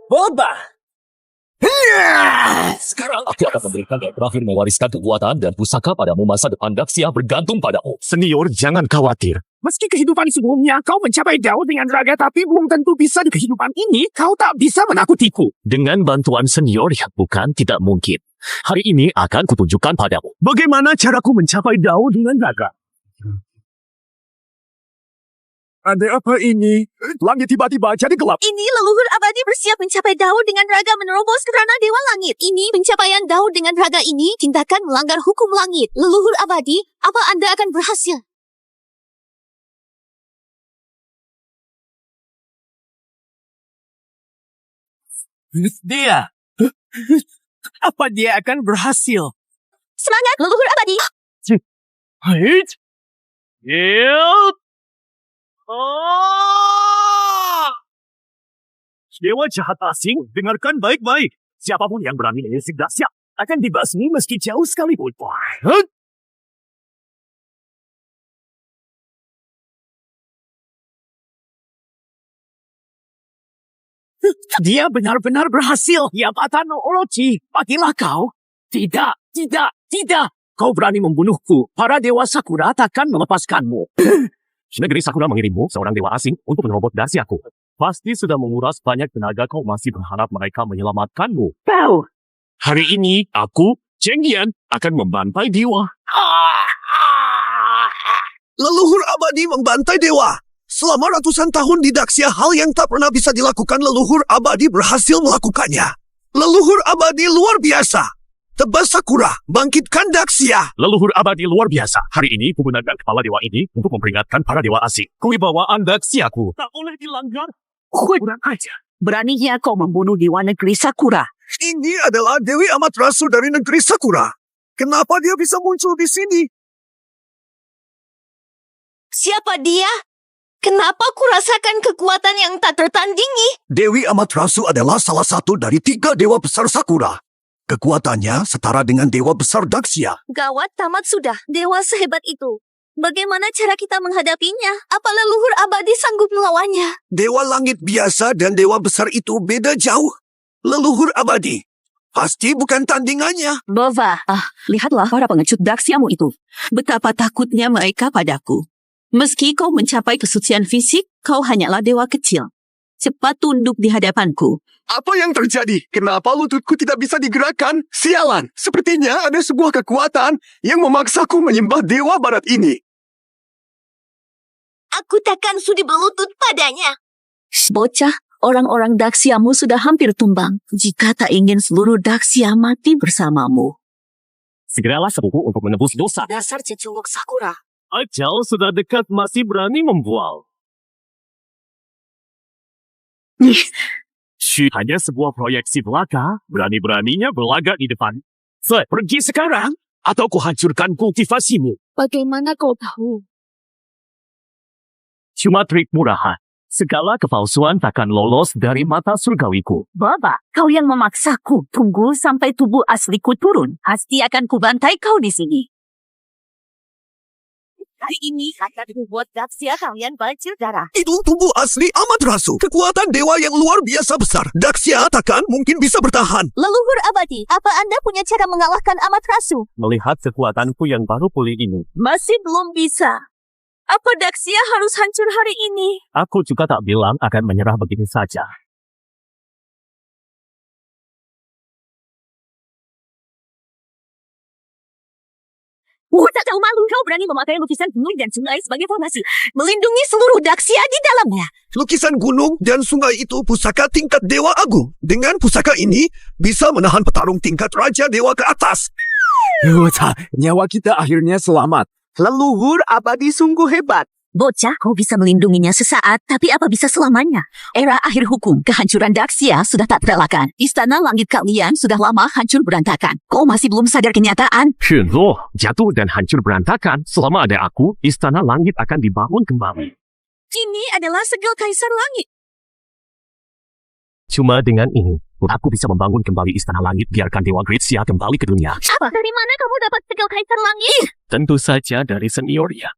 Speaker 7: Boba!
Speaker 8: Sekarang aku akan memberikan yang terakhir mewariskan kekuatan dan pusaka padamu. Masa depan Daksya bergantung padamu.
Speaker 3: Senior, jangan khawatir.
Speaker 7: Meski kehidupan sebelumnya kau mencapai Dao dengan raga, tapi belum tentu bisa di kehidupan ini. Kau tak bisa menakutiku.
Speaker 3: Dengan bantuan senior, ya bukan tidak mungkin. Hari ini akan kutunjukkan padamu.
Speaker 7: Bagaimana caraku mencapai Dao dengan raga?
Speaker 9: Ada apa ini? Langit tiba-tiba jadi gelap.
Speaker 6: Ini leluhur abadi bersiap mencapai Daud dengan raga menerobos kerana Dewa Langit. Ini pencapaian Daud dengan raga ini tindakan melanggar hukum langit. Leluhur abadi, apa anda akan berhasil?
Speaker 7: Dia. Apa dia akan berhasil?
Speaker 6: Semangat, leluhur abadi!
Speaker 7: Hait. Yield.
Speaker 8: Dewa jahat asing, dengarkan baik-baik. Siapapun yang berani mengusik dahsyat akan dibasmi meski jauh sekalipun.
Speaker 7: Dia benar-benar berhasil. Ya Patano Orochi, pakilah kau. Tidak, tidak, tidak.
Speaker 8: Kau berani membunuhku. Para dewa Sakura takkan melepaskanmu. Negeri Sakura mengirimmu seorang dewa asing untuk menerobos dahsyatku. Pasti sudah menguras banyak tenaga, kau masih berharap mereka menyelamatkanmu.
Speaker 7: Kau.
Speaker 8: Hari ini, aku, Cheng Yan, akan membantai dewa.
Speaker 5: Leluhur abadi membantai dewa. Selama ratusan tahun di Daxia, hal yang tak pernah bisa dilakukan leluhur abadi berhasil melakukannya. Leluhur abadi luar biasa. Tebas Sakura, bangkitkan Daxia.
Speaker 8: Leluhur abadi luar biasa. Hari ini, kugunakan kepala dewa ini untuk memperingatkan para dewa asing. Kewibawaan Daxiaku tak boleh dilanggar. Kurang aja.
Speaker 7: Beraninya kau membunuh Dewa Negeri Sakura.
Speaker 5: Ini adalah Dewi Amaterasu dari negeri Sakura. Kenapa dia bisa muncul di sini?
Speaker 6: Siapa dia? Kenapa ku rasakan kekuatan yang tak tertandingi?
Speaker 5: Dewi Amaterasu adalah salah satu dari 3 dewa besar Sakura. Kekuatannya setara dengan dewa besar Daxia.
Speaker 6: Gawat tamat sudah, dewa sehebat itu. Bagaimana cara kita menghadapinya? Apa leluhur abadi sanggup melawannya?
Speaker 5: Dewa langit biasa dan dewa besar itu beda jauh. Leluhur abadi. Pasti bukan tandingannya.
Speaker 2: Bova, lihatlah para pengecut Daxiamu itu. Betapa takutnya mereka padaku. Meski kau mencapai kesucian fisik, kau hanyalah dewa kecil. Cepat tunduk di hadapanku.
Speaker 9: Apa yang terjadi? Kenapa lututku tidak bisa digerakkan? Sialan, sepertinya ada sebuah kekuatan yang memaksaku menyembah dewa barat ini.
Speaker 6: Aku takkan sudi berlutut padanya.
Speaker 2: Bocah, orang-orang Daxiamu sudah hampir tumbang. Jika tak ingin seluruh Daxia mati bersamamu.
Speaker 8: Segeralah sepupu untuk menebus dosa.
Speaker 6: Dasar cecunguk Sakura.
Speaker 8: Ajal sudah dekat, masih berani membual. Hanya sebuah proyeksi belaka, berani-beraninya berlagak di depan. Pergi sekarang, atau kuhancurkan kultivasimu.
Speaker 6: Bagaimana kau tahu?
Speaker 8: Cuma trik murahan. Segala kepalsuan takkan lolos dari mata surgawiku.
Speaker 2: Baba, kau yang memaksaku. Tunggu sampai tubuh asliku turun. Pasti akan kubantai kau di sini.
Speaker 6: Hari ini akan membuat Daxia kalian banjir darah.
Speaker 5: Itu tubuh asli Amaterasu. Kekuatan dewa yang luar biasa besar. Daxia takkan mungkin bisa bertahan.
Speaker 6: Leluhur abadi, apa anda punya cara mengalahkan Amaterasu?
Speaker 8: Melihat kekuatanku yang baru pulih ini,
Speaker 6: Masih belum bisa. Apa Daxia harus hancur hari ini?
Speaker 8: aku juga tak bilang akan menyerah begitu saja.
Speaker 6: Tak tahu malu kau berani memakai lukisan gunung dan sungai sebagai formasi. Melindungi seluruh Daxia di dalamnya.
Speaker 5: Lukisan gunung dan sungai itu pusaka tingkat dewa agung. Dengan pusaka ini, bisa menahan petarung tingkat raja dewa ke atas.
Speaker 9: Nyawa kita akhirnya selamat. Leluhur abadi sungguh hebat.
Speaker 2: Bocah, kau bisa melindunginya sesaat, tapi apa bisa selamanya? Era akhir hukum, kehancuran Daxia sudah tak terelakkan. Istana langit kalian sudah lama hancur berantakan. Kau masih belum sadar kenyataan?
Speaker 8: Shenlo, jatuh dan hancur berantakan. Selama ada aku, istana langit akan dibangun kembali.
Speaker 6: Ini adalah segel kaisar langit.
Speaker 8: Cuma dengan ini, aku bisa membangun kembali istana langit, biarkan Dewa Gritsia kembali ke dunia.
Speaker 6: Apa? Dari mana kamu dapat segel kaisar langit?
Speaker 8: Tentu saja dari seniornya.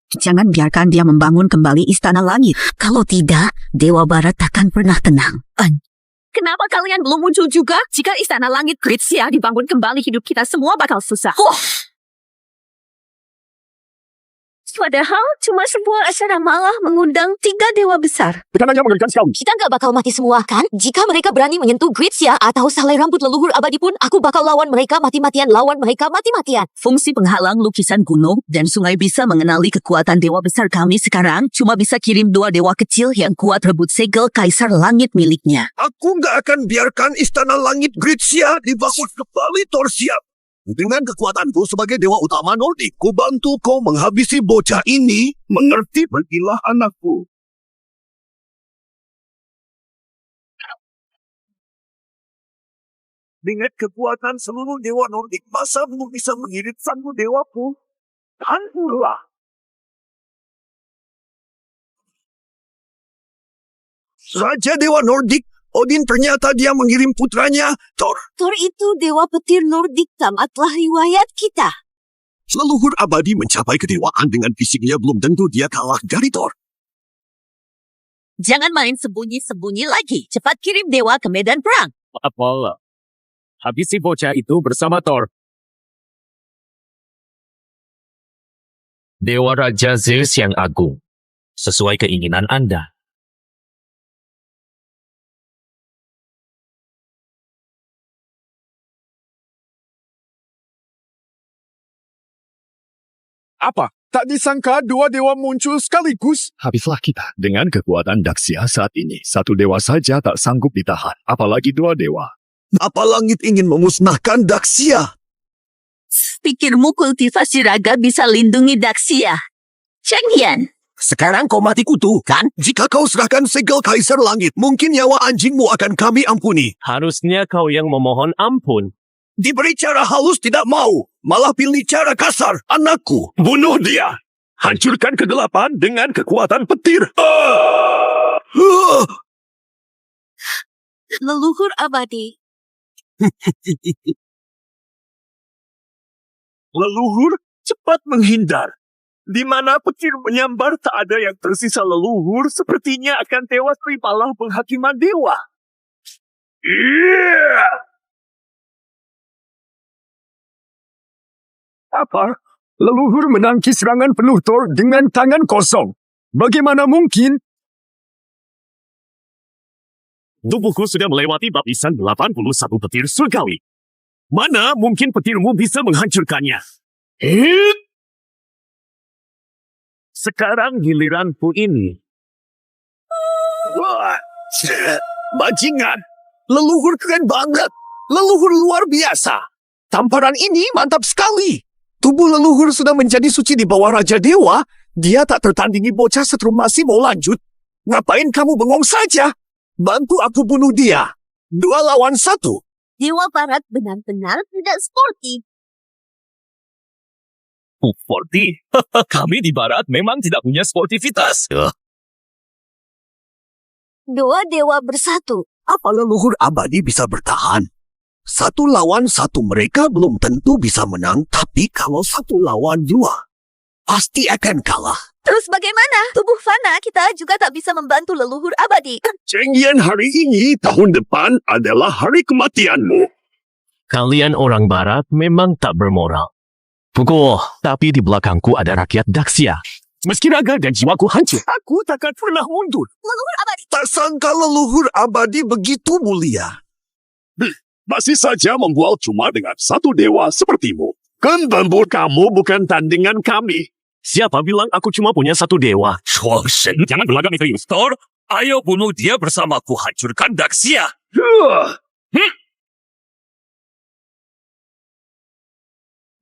Speaker 2: Jangan biarkan dia membangun kembali istana langit. Kalau tidak, Dewa Barat takkan pernah tenang.
Speaker 6: Kenapa kalian belum muncul juga? Jika istana langit Gritsia dibangun kembali, hidup kita semua bakal susah. Padahal cuma sebuah acara malah mengundang 3 dewa besar.
Speaker 9: Tekanannya mengerikan sekali.
Speaker 10: Kita nggak bakal mati semua kan? Jika mereka berani menyentuh Gritsia atau salai rambut leluhur abadi pun, aku bakal lawan mereka mati-matian.
Speaker 2: Fungsi penghalang lukisan gunung dan sungai bisa mengenali kekuatan dewa besar kami sekarang cuma bisa kirim 2 dewa kecil yang kuat rebut segel Kaisar Langit miliknya.
Speaker 5: Aku nggak akan biarkan istana langit Gritsia dibangun kembali, Torsiap. Dengan kekuatanku sebagai dewa utama Nordik, ku bantu kau menghabisi bocah ini. Mengerti? Pergilah anakku. Dengan kekuatan seluruh dewa Nordik, masa belum bisa mengirit satu dewa pun? Hancurlah. Raja Dewa Nordik, Odin ternyata dia mengirim putranya, Thor.
Speaker 6: Thor itu dewa petir Nordik tamatlah riwayat kita.
Speaker 5: Leluhur abadi mencapai kedewaan dengan fisiknya belum tentu dia kalah dari Thor.
Speaker 2: Jangan main sembunyi-sembunyi lagi. Cepat kirim dewa ke medan perang.
Speaker 3: Apalah. Habisi bocah itu bersama Thor. Dewa Raja Zeus yang agung. Sesuai keinginan Anda.
Speaker 9: Apa? Tak disangka 2 dewa muncul sekaligus.
Speaker 4: Habislah kita. Dengan kekuatan Daksya saat ini, 1 dewa saja tak sanggup ditahan. Apalagi 2 dewa.
Speaker 5: Apa langit ingin memusnahkan Daksya?
Speaker 2: Pikirmu kultivasi raga bisa lindungi Daksya? Cheng Hian.
Speaker 5: Sekarang kau mati kutu, kan? Jika kau serahkan segel Kaisar Langit, mungkin nyawa anjingmu akan kami ampuni.
Speaker 3: Harusnya kau yang memohon ampun.
Speaker 5: Diberi cara halus tidak mau, malah pilih cara kasar, anakku.
Speaker 9: Bunuh dia. Hancurkan kegelapan dengan kekuatan petir.
Speaker 6: Leluhur abadi.
Speaker 9: Leluhur, cepat menghindar. Di mana petir menyambar tak ada yang tersisa leluhur, sepertinya akan tewas terimalah penghakiman dewa. Apa? Leluhur menangkis serangan penuh Thor dengan tangan kosong. Bagaimana mungkin?
Speaker 3: Tubuhku sudah melewati lapisan 81 petir surgawi. Mana mungkin petirmu bisa menghancurkannya? Sekarang giliranku ini.
Speaker 5: Wah, bajingan. Leluhur keren banget. Leluhur luar biasa. Tamparan ini mantap sekali. Tubuh leluhur sudah menjadi suci di bawah Raja Dewa. Dia tak tertandingi bocah setrum masih mau lanjut. Ngapain kamu bengong saja? Bantu aku bunuh dia. 2 lawan 1.
Speaker 6: Dewa Barat benar-benar tidak sporty.
Speaker 3: Sporty? Kami di Barat memang tidak punya sportivitas.
Speaker 6: 2 dewa bersatu.
Speaker 5: Apa leluhur abadi bisa bertahan? 1 lawan 1 mereka belum tentu bisa menang, tapi kalau 1 lawan 2, pasti akan kalah.
Speaker 6: Terus bagaimana? Tubuh fana kita juga tak bisa membantu leluhur abadi.
Speaker 9: Cenggian hari ini, tahun depan adalah hari kematianmu.
Speaker 3: Kalian orang Barat memang tak bermoral. Tapi di belakangku ada rakyat Daksya. Meski raga dan jiwaku hancur,
Speaker 9: Aku takkan pernah mundur.
Speaker 6: Leluhur abadi.
Speaker 5: Tak sangka leluhur abadi begitu mulia.
Speaker 9: Masih saja membual cuma dengan 1 dewa sepertimu. Kan tempur kamu bukan tandingan kami.
Speaker 3: Siapa bilang aku cuma punya 1 dewa?
Speaker 8: Shuangshen, jangan berlagak egois. Thor, ayo bunuh dia bersamaku, hancurkan Daksya.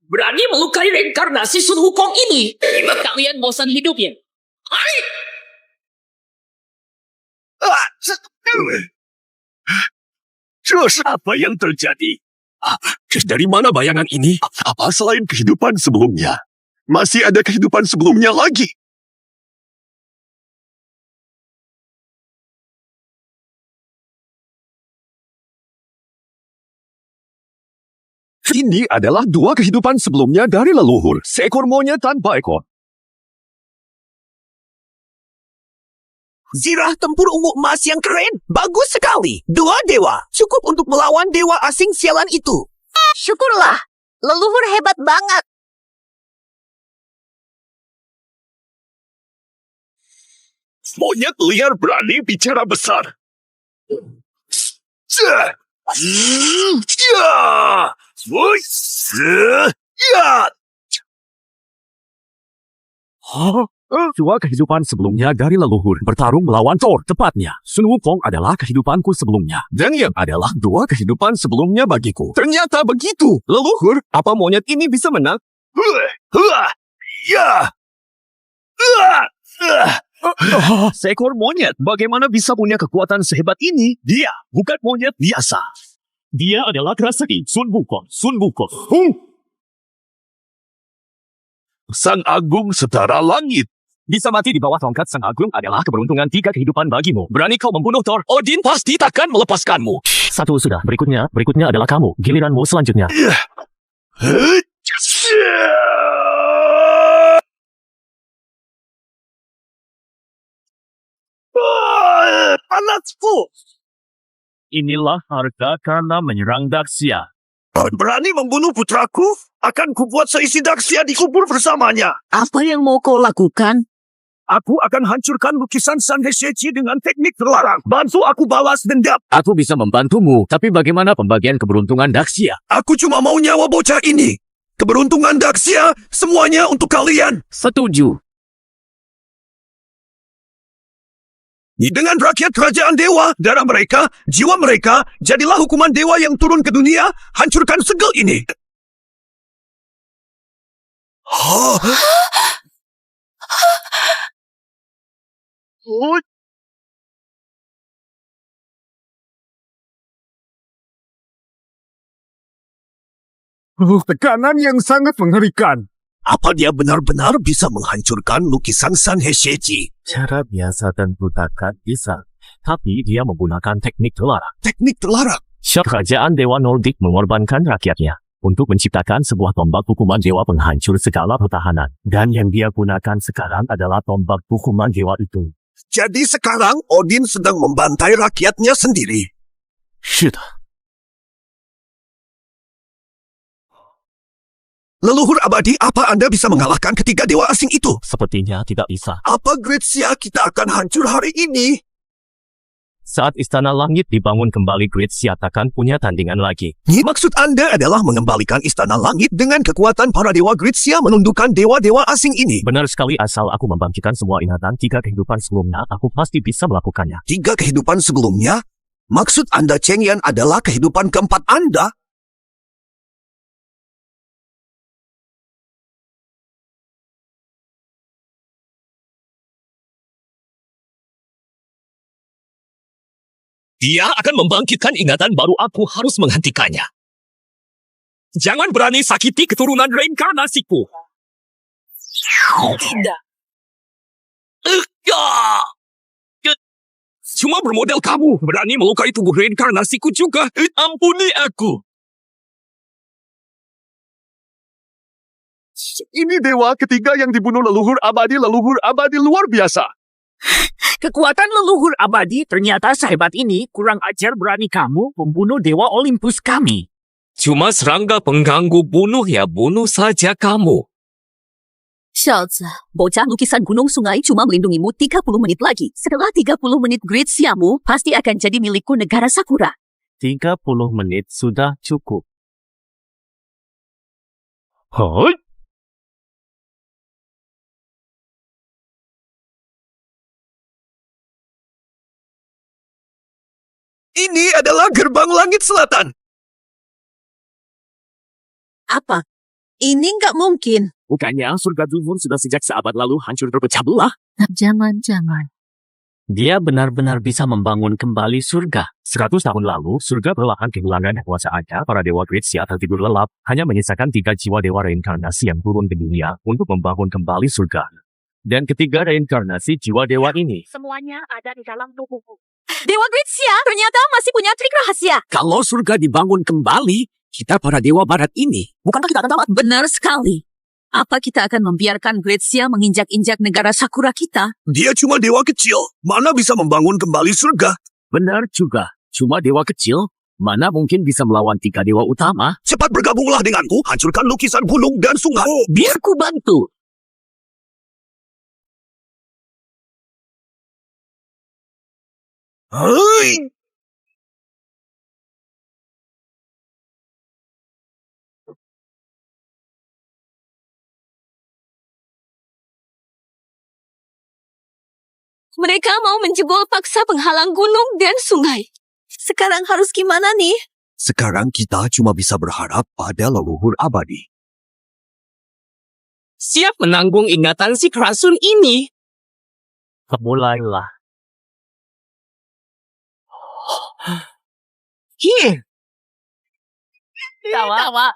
Speaker 8: Berani melukai reinkarnasi Sun Wukong ini? Gimana kalian bosan hidupnya? Hai!
Speaker 9: Apa yang terjadi? Dari mana bayangan ini? Apa selain kehidupan sebelumnya? Masih ada kehidupan sebelumnya lagi? Ini adalah 2 kehidupan sebelumnya dari leluhur. Seekor monyet tanpa ekor.
Speaker 5: Zirah tempur ungu emas yang keren. Bagus sekali. 2 dewa. Cukup untuk melawan dewa asing sialan itu.
Speaker 6: Syukurlah. Leluhur hebat banget.
Speaker 11: Monyet liar berani bicara besar.
Speaker 3: Dua kehidupan sebelumnya dari leluhur bertarung melawan Thor. Tepatnya, Sun Wukong adalah kehidupanku sebelumnya.
Speaker 5: Dan yang adalah dua kehidupan sebelumnya bagiku. Ternyata begitu. Leluhur, apa monyet ini bisa menang? Seekor monyet, bagaimana bisa punya kekuatan sehebat ini? Dia bukan monyet biasa.
Speaker 3: Dia adalah Krasaki, Sun Wukong.
Speaker 11: Sang Agung Setara Langit.
Speaker 3: Bisa mati di bawah tongkat Sang Agung adalah keberuntungan 3 kehidupan bagimu. Berani kau membunuh Thor?
Speaker 11: Odin pasti takkan melepaskanmu.
Speaker 3: Satu sudah, berikutnya adalah kamu. Giliranmu selanjutnya.
Speaker 11: Panasku.
Speaker 3: Inilah harga karena menyerang Daxia.
Speaker 11: Kau berani membunuh putraku? Akan kubuat seisi Daxia dikubur bersamanya.
Speaker 2: Apa yang mau kau lakukan?
Speaker 11: Aku akan hancurkan lukisan San Heshechi dengan teknik terlarang. Bantu aku balas dendam.
Speaker 3: Aku bisa membantumu, tapi bagaimana pembagian keberuntungan Daxia?
Speaker 5: Aku cuma mau nyawa bocah ini. Keberuntungan Daxia, semuanya untuk kalian.
Speaker 3: Setuju.
Speaker 5: Dengan rakyat kerajaan dewa, darah mereka, jiwa mereka, jadilah hukuman dewa yang turun ke dunia, hancurkan segel ini.
Speaker 9: Tekanan yang sangat mengerikan.
Speaker 5: Apa dia benar-benar bisa menghancurkan lukisan San Heshechi?
Speaker 3: Cara biasa tentu takkan bisa. Tapi dia menggunakan teknik terlarang.
Speaker 5: Teknik terlarang?
Speaker 3: Kerajaan Dewa Nordik mengorbankan rakyatnya untuk menciptakan sebuah tombak hukuman dewa penghancur segala pertahanan. Dan yang dia gunakan sekarang adalah tombak hukuman dewa itu.
Speaker 5: Jadi sekarang Odin sedang membantai rakyatnya sendiri.
Speaker 3: Sudah.
Speaker 5: Leluhur abadi, apa Anda bisa mengalahkan ketiga dewa asing itu?
Speaker 3: Sepertinya tidak bisa.
Speaker 5: Apa Gretsia kita akan hancur hari ini?
Speaker 3: Saat Istana Langit dibangun kembali, Gretsia takkan punya tandingan lagi.
Speaker 5: Maksud Anda adalah mengembalikan Istana Langit dengan kekuatan para dewa Gretsia menundukkan dewa-dewa asing ini?
Speaker 3: Benar sekali, asal aku membangkitkan semua ingatan 3 kehidupan sebelumnya, aku pasti bisa melakukannya.
Speaker 5: 3 kehidupan sebelumnya? Maksud Anda Cheng Yan adalah kehidupan keempat Anda?
Speaker 8: Dia akan membangkitkan ingatan baru, aku harus menghentikannya. Jangan berani sakiti keturunan reinkarnasiku.
Speaker 2: Tidak.
Speaker 8: Cuma bermodel kamu berani melukai tubuh reinkarnasiku juga. Ampuni aku.
Speaker 9: Ini dewa ketiga yang dibunuh leluhur abadi luar biasa.
Speaker 7: Kekuatan leluhur abadi ternyata sehebat ini. Kurang ajar berani kamu membunuh dewa Olympus kami.
Speaker 8: Cuma serangga pengganggu, bunuh ya bunuh saja kamu.
Speaker 2: 小子, bocah lukisan gunung sungai cuma melindungimu 30 menit lagi. Setelah 30 menit Gretsiamu pasti akan jadi milikku negara Sakura.
Speaker 3: 30 menit sudah cukup.
Speaker 8: Hai.
Speaker 5: Ini adalah gerbang langit selatan.
Speaker 2: Apa? Ini nggak mungkin.
Speaker 3: Bukannya surga duhur sudah sejak seabad lalu hancur terpecah belah?
Speaker 2: Jangan.
Speaker 3: Dia benar-benar bisa membangun kembali surga. 100 tahun lalu, surga perlahan kehilangan kekuasaannya. Para dewa Gretsia tertidur lelap, hanya menyisakan 3 jiwa dewa reinkarnasi yang turun ke dunia untuk membangun kembali surga. Dan ketiga reinkarnasi jiwa dewa ini.
Speaker 2: Semuanya ada di dalam tubuhku. Dewa Gretsia ternyata masih punya trik rahasia.
Speaker 7: Kalau surga dibangun kembali, kita para dewa barat ini, bukankah kita akan tamat?
Speaker 2: Benar sekali. Apa kita akan membiarkan Gretsia menginjak-injak negara Sakura kita?
Speaker 5: Dia cuma dewa kecil. Mana bisa membangun kembali surga?
Speaker 3: Benar juga. Cuma dewa kecil, mana mungkin bisa melawan 3 dewa utama?
Speaker 5: Cepat bergabunglah denganku, hancurkan lukisan gunung dan sungai.
Speaker 7: Biar ku bantu.
Speaker 5: Hei!
Speaker 2: Mereka mau menjebol paksa penghalang gunung dan sungai. Sekarang harus gimana nih?
Speaker 5: Sekarang kita cuma bisa berharap pada leluhur abadi.
Speaker 8: Siap menanggung ingatan si kerasun ini.
Speaker 3: Mulailah.
Speaker 8: Tawa.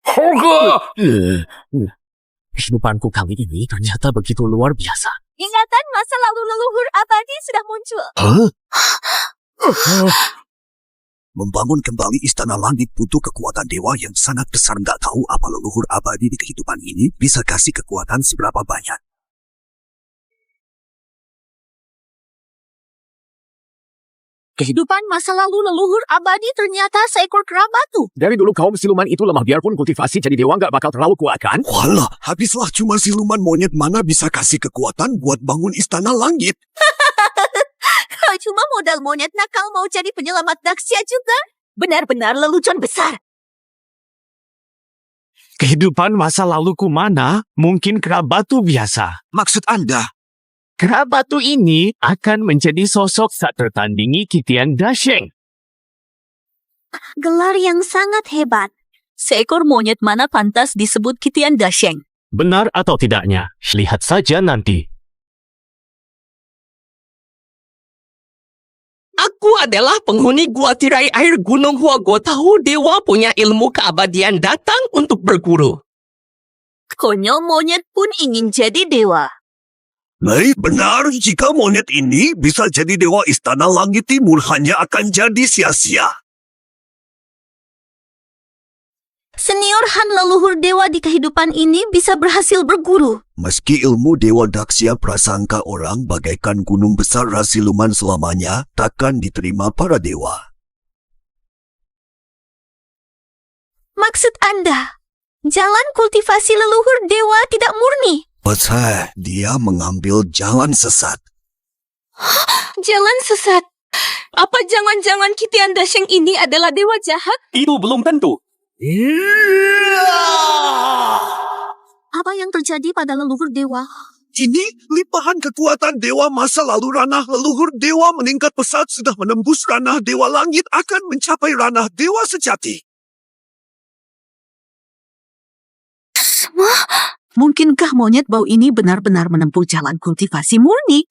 Speaker 8: Hoga!
Speaker 3: Kehidupanku kali ini ternyata begitu luar biasa.
Speaker 2: Ingatan masa lalu leluhur abadi sudah muncul.
Speaker 5: Membangun kembali istana langit butuh kekuatan dewa yang sangat besar. Nggak tahu apa leluhur abadi di kehidupan ini bisa kasih kekuatan seberapa banyak.
Speaker 2: Kehidupan masa lalu leluhur abadi ternyata seekor kera batu.
Speaker 9: Dari dulu kaum siluman itu lemah, biarpun kultivasi jadi dewa nggak bakal terlalu kuat kan?
Speaker 5: Walah, habislah cuma siluman monyet mana bisa kasih kekuatan buat bangun istana langit.
Speaker 2: Kau cuma modal monyet nakal mau jadi penyelamat Daxia juga? Benar-benar lelucon besar.
Speaker 9: Kehidupan masa laluku mana mungkin kera batu biasa.
Speaker 5: Maksud Anda?
Speaker 9: Kera batu ini akan menjadi sosok saat tertandingi Kitian Dasheng.
Speaker 2: Gelar yang sangat hebat. Seekor monyet mana pantas disebut Kitian Dasheng?
Speaker 3: Benar atau tidaknya? Lihat saja nanti.
Speaker 8: Aku adalah penghuni gua tirai air Gunung Huago. Tahu dewa punya ilmu keabadian datang untuk berguru.
Speaker 2: Konyol monyet pun ingin jadi dewa.
Speaker 5: Baik, benar. Jika monyet ini bisa jadi dewa istana langit timur, hanya akan jadi sia-sia.
Speaker 2: Senior Han leluhur dewa di kehidupan ini bisa berhasil berguru.
Speaker 5: Meski ilmu dewa Daxia prasangka orang bagaikan gunung besar rasiluman selamanya, takkan diterima para dewa.
Speaker 2: Maksud Anda, jalan kultivasi leluhur dewa tidak murni?
Speaker 5: Besar, dia mengambil jalan sesat.
Speaker 2: Jalan sesat? Apa jangan-jangan Kitian Dasheng ini adalah dewa jahat?
Speaker 8: Itu belum tentu.
Speaker 2: Apa yang terjadi pada leluhur dewa?
Speaker 5: Ini limpahan kekuatan dewa masa lalu. Ranah leluhur dewa meningkat pesat, sudah menembus ranah dewa langit, akan mencapai ranah dewa sejati.
Speaker 2: Mungkinkah monyet bau ini benar-benar menempuh jalan kultivasi murni?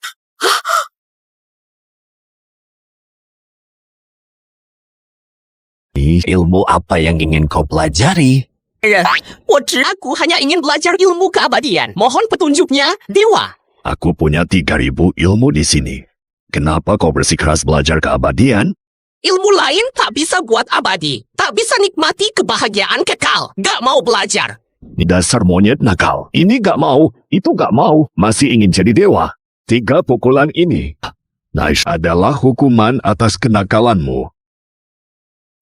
Speaker 11: Ilmu apa yang ingin kau pelajari?
Speaker 8: Aku hanya ingin belajar ilmu keabadian. Mohon petunjuknya, dewa.
Speaker 11: Aku punya 3.000 ilmu di sini. Kenapa kau bersikeras belajar keabadian?
Speaker 8: Ilmu lain tak bisa buat abadi. Tak bisa nikmati kebahagiaan kekal. Gak mau belajar.
Speaker 11: Dasar monyet nakal. Ini gak mau, itu gak mau. Masih ingin jadi dewa. 3 pukulan ini. Nice adalah hukuman atas kenakalanmu.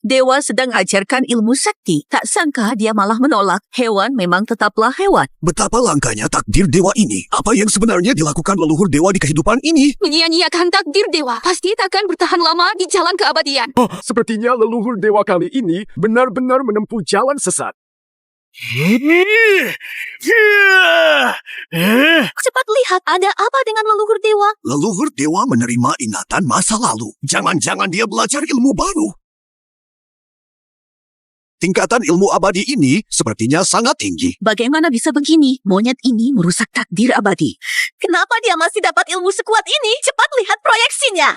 Speaker 2: Dewa sedang ajarkan ilmu sakti. Tak sangka dia malah menolak. Hewan memang tetaplah hewan.
Speaker 5: Betapa langkanya takdir dewa ini. Apa yang sebenarnya dilakukan leluhur dewa di kehidupan ini?
Speaker 2: Menyia-nyiakan takdir dewa. Pasti takkan bertahan lama di jalan keabadian.
Speaker 9: Sepertinya leluhur dewa kali ini benar-benar menempuh jalan sesat.
Speaker 2: Cepat lihat, ada apa dengan leluhur dewa?
Speaker 5: Leluhur dewa menerima ingatan masa lalu. Jangan-jangan dia belajar ilmu baru. Tingkatan ilmu abadi ini sepertinya sangat tinggi.
Speaker 2: Bagaimana bisa begini? Monyet ini merusak takdir abadi. Kenapa dia masih dapat ilmu sekuat ini? Cepat lihat proyeksinya.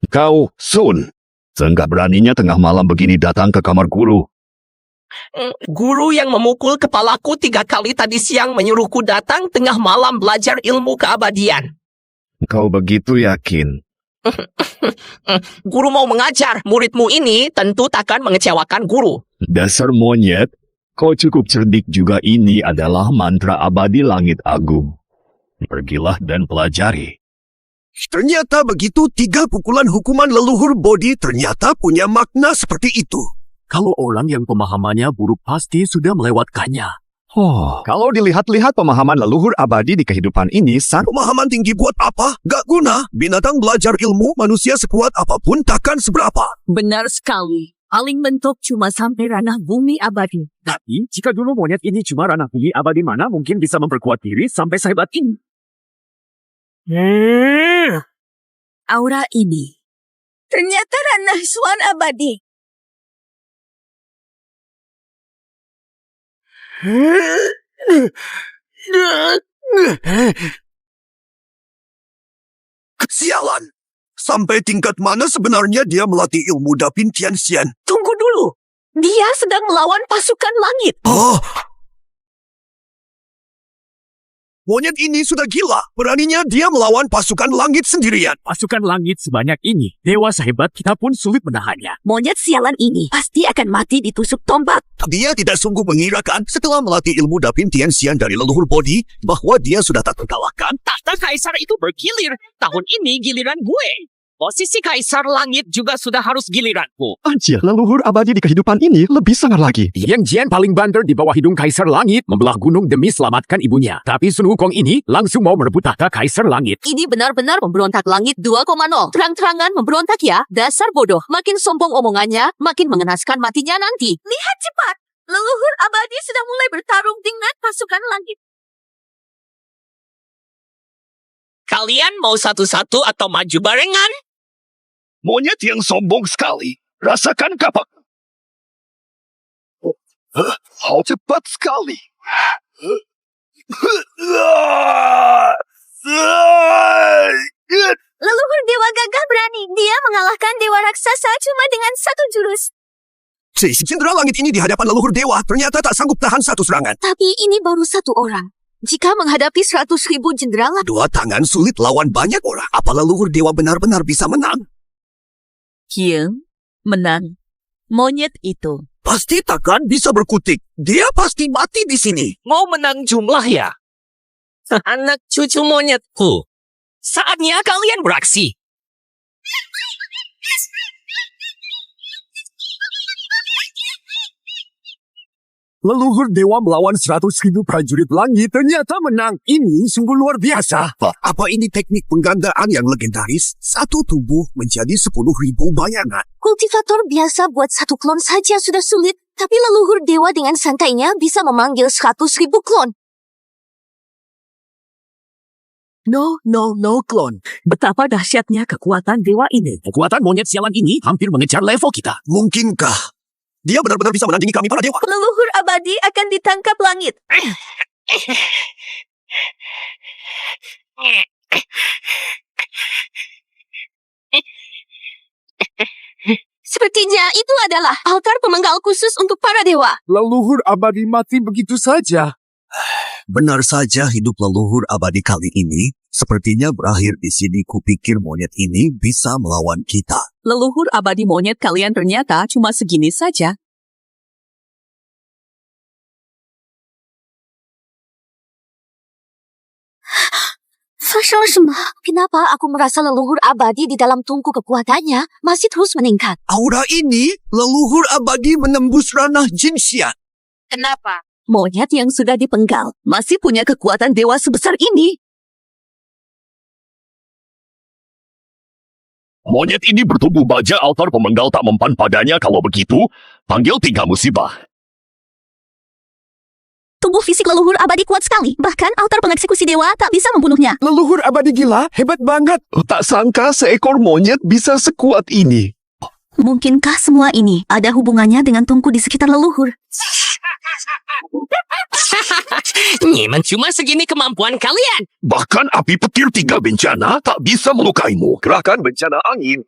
Speaker 11: Kau, Sun. Seenggak beraninya tengah malam begini datang ke kamar guru.
Speaker 8: Guru yang memukul kepalaku 3 kali tadi siang menyuruhku datang tengah malam belajar ilmu keabadian.
Speaker 11: Kau begitu yakin?
Speaker 8: Guru mau mengajar. Muridmu ini tentu takkan mengecewakan guru.
Speaker 11: Dasar monyet, kau cukup cerdik juga. Ini adalah mantra abadi langit agung. Pergilah dan pelajari.
Speaker 5: Ternyata begitu 3 pukulan hukuman leluhur Bodhi ternyata punya makna seperti itu.
Speaker 9: Kalau orang yang pemahamannya buruk pasti sudah melewatkannya.
Speaker 11: Oh, kalau dilihat-lihat pemahaman leluhur abadi di kehidupan ini,
Speaker 5: Pemahaman tinggi buat apa? Gak guna. Binatang belajar ilmu, manusia sekuat apapun takkan seberapa.
Speaker 2: Benar sekali. Paling mentok cuma sampai ranah bumi abadi.
Speaker 9: Tapi, jika dulu monyet ini cuma ranah bumi abadi, mana mungkin bisa memperkuat diri sampai sehebat ini?
Speaker 2: Aura ini.
Speaker 6: Ternyata ranah Swan abadi.
Speaker 5: Kesialan. Sampai tingkat mana sebenarnya dia melatih ilmu Dapin Tianxian?
Speaker 2: Tunggu dulu. Dia sedang melawan pasukan langit.
Speaker 5: Oh. Monyet ini sudah gila. Beraninya dia melawan pasukan langit sendirian.
Speaker 9: Pasukan langit sebanyak ini, dewa sehebat kita pun sulit menahannya.
Speaker 2: Monyet sialan ini pasti akan mati ditusuk tombak.
Speaker 5: Dia tidak sungguh mengirakan setelah melatih ilmu Dapin Tianxian dari leluhur Bodhi bahwa dia sudah tak terkalahkan.
Speaker 7: Tahta kaisar itu bergilir. Tahun ini giliran gue. Posisi kaisar langit juga sudah harus giliranku.
Speaker 11: anjir, leluhur abadi di kehidupan ini lebih sangar lagi.
Speaker 9: Yang Jian paling banter di bawah hidung kaisar langit membelah gunung demi selamatkan ibunya. Tapi Sun Wukong ini langsung mau merebut tahta kaisar langit.
Speaker 2: Ini benar-benar pemberontak langit 2.0. Terang-terangan memberontak ya. Dasar bodoh. Makin sombong omongannya, makin mengenaskan matinya nanti.
Speaker 6: Lihat cepat. Leluhur abadi sudah mulai bertarung dengan pasukan langit.
Speaker 7: Kalian mau satu-satu atau maju barengan?
Speaker 11: Monyet yang sombong sekali. Rasakan kapak. Oh, cepat sekali.
Speaker 6: Leluhur dewa gagah berani. Dia mengalahkan dewa raksasa cuma dengan satu jurus.
Speaker 5: Si Jendera Langit ini di hadapan leluhur dewa ternyata tak sanggup tahan satu serangan.
Speaker 6: Tapi ini baru satu orang. Jika menghadapi 100.000 jenderal,
Speaker 5: 2 tangan sulit lawan banyak orang. Apa leluhur dewa benar-benar bisa menang?
Speaker 2: Kiem, menang. Monyet itu.
Speaker 5: Pasti takkan bisa berkutik. Dia pasti mati di sini.
Speaker 7: Mau menang jumlah ya? Anak cucu monyetku. Saatnya kalian beraksi.
Speaker 9: Leluhur dewa melawan 100.000 prajurit langit ternyata menang. Ini sungguh luar biasa.
Speaker 5: Apa ini teknik penggandaan yang legendaris? Satu tubuh menjadi 10.000 bayangan.
Speaker 6: kultivator biasa buat satu klon saja sudah sulit. Tapi leluhur dewa dengan santainya bisa memanggil 100.000 klon.
Speaker 7: No, klon. Betapa dahsyatnya kekuatan dewa ini.
Speaker 9: Kekuatan monyet sialan ini hampir mengejar level kita.
Speaker 5: Mungkinkah dia benar-benar bisa menandingi kami para dewa?
Speaker 6: Leluhur abadi akan ditangkap langit. Sepertinya itu adalah altar pemenggal khusus untuk para dewa.
Speaker 9: Leluhur abadi mati begitu saja.
Speaker 5: Benar saja hidup leluhur abadi kali ini sepertinya berakhir di sini. Kupikir monyet ini bisa melawan kita.
Speaker 2: Leluhur abadi monyet kalian ternyata cuma segini saja.
Speaker 6: Kenapa aku merasa leluhur abadi di dalam tungku kekuatannya masih terus meningkat?
Speaker 5: Aura ini, leluhur abadi menembus ranah Jinxian.
Speaker 6: Kenapa?
Speaker 2: Monyet yang sudah dipenggal masih punya kekuatan dewa sebesar ini.
Speaker 11: Monyet ini bertubuh baja, altar pemenggal tak mempan padanya. Kalau begitu, panggil 3 musibah.
Speaker 6: Tubuh fisik leluhur abadi kuat sekali. Bahkan altar pengeksekusi dewa tak bisa membunuhnya.
Speaker 9: Leluhur abadi gila, hebat banget.
Speaker 11: Tak sangka seekor monyet bisa sekuat ini.
Speaker 6: Mungkinkah semua ini ada hubungannya dengan tungku di sekitar leluhur?
Speaker 7: Memang cuma segini kemampuan kalian.
Speaker 11: Bahkan api petir 3 bencana tak bisa melukaimu. Gerakan bencana angin.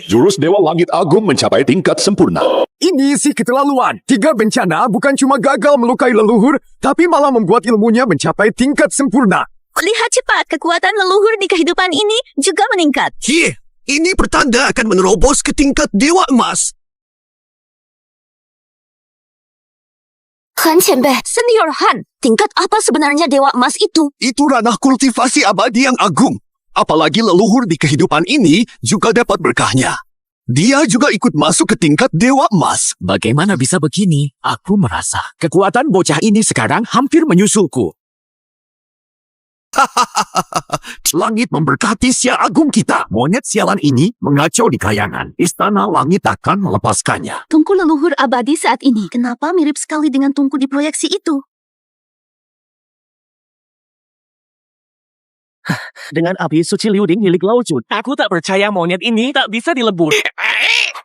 Speaker 11: Jurus Dewa Langit Agung mencapai tingkat sempurna.
Speaker 9: Ini sih keterlaluan. 3 bencana bukan cuma gagal melukai leluhur, tapi malah membuat ilmunya mencapai tingkat sempurna.
Speaker 6: Lihat cepat, kekuatan leluhur di kehidupan ini juga meningkat.
Speaker 5: Ini pertanda akan menerobos ke tingkat Dewa Emas.
Speaker 6: Han Chenbe, Senior Han, tingkat apa sebenarnya Dewa Emas itu?
Speaker 5: Itu ranah kultivasi abadi yang agung. Apalagi leluhur di kehidupan ini juga dapat berkahnya. Dia juga ikut masuk ke tingkat Dewa Emas.
Speaker 7: Bagaimana bisa begini? Aku merasa kekuatan bocah ini sekarang hampir menyusulku.
Speaker 5: Langit memberkati Sia Agung kita. Monyet sialan ini mengacau di kayangan. Istana Langit akan melepaskannya.
Speaker 6: Tungku leluhur abadi saat ini. Kenapa mirip sekali dengan tungku di proyeksi itu?
Speaker 3: Dengan api suci Liuding milik Lao Jun, aku tak percaya monyet ini tak bisa dilebur.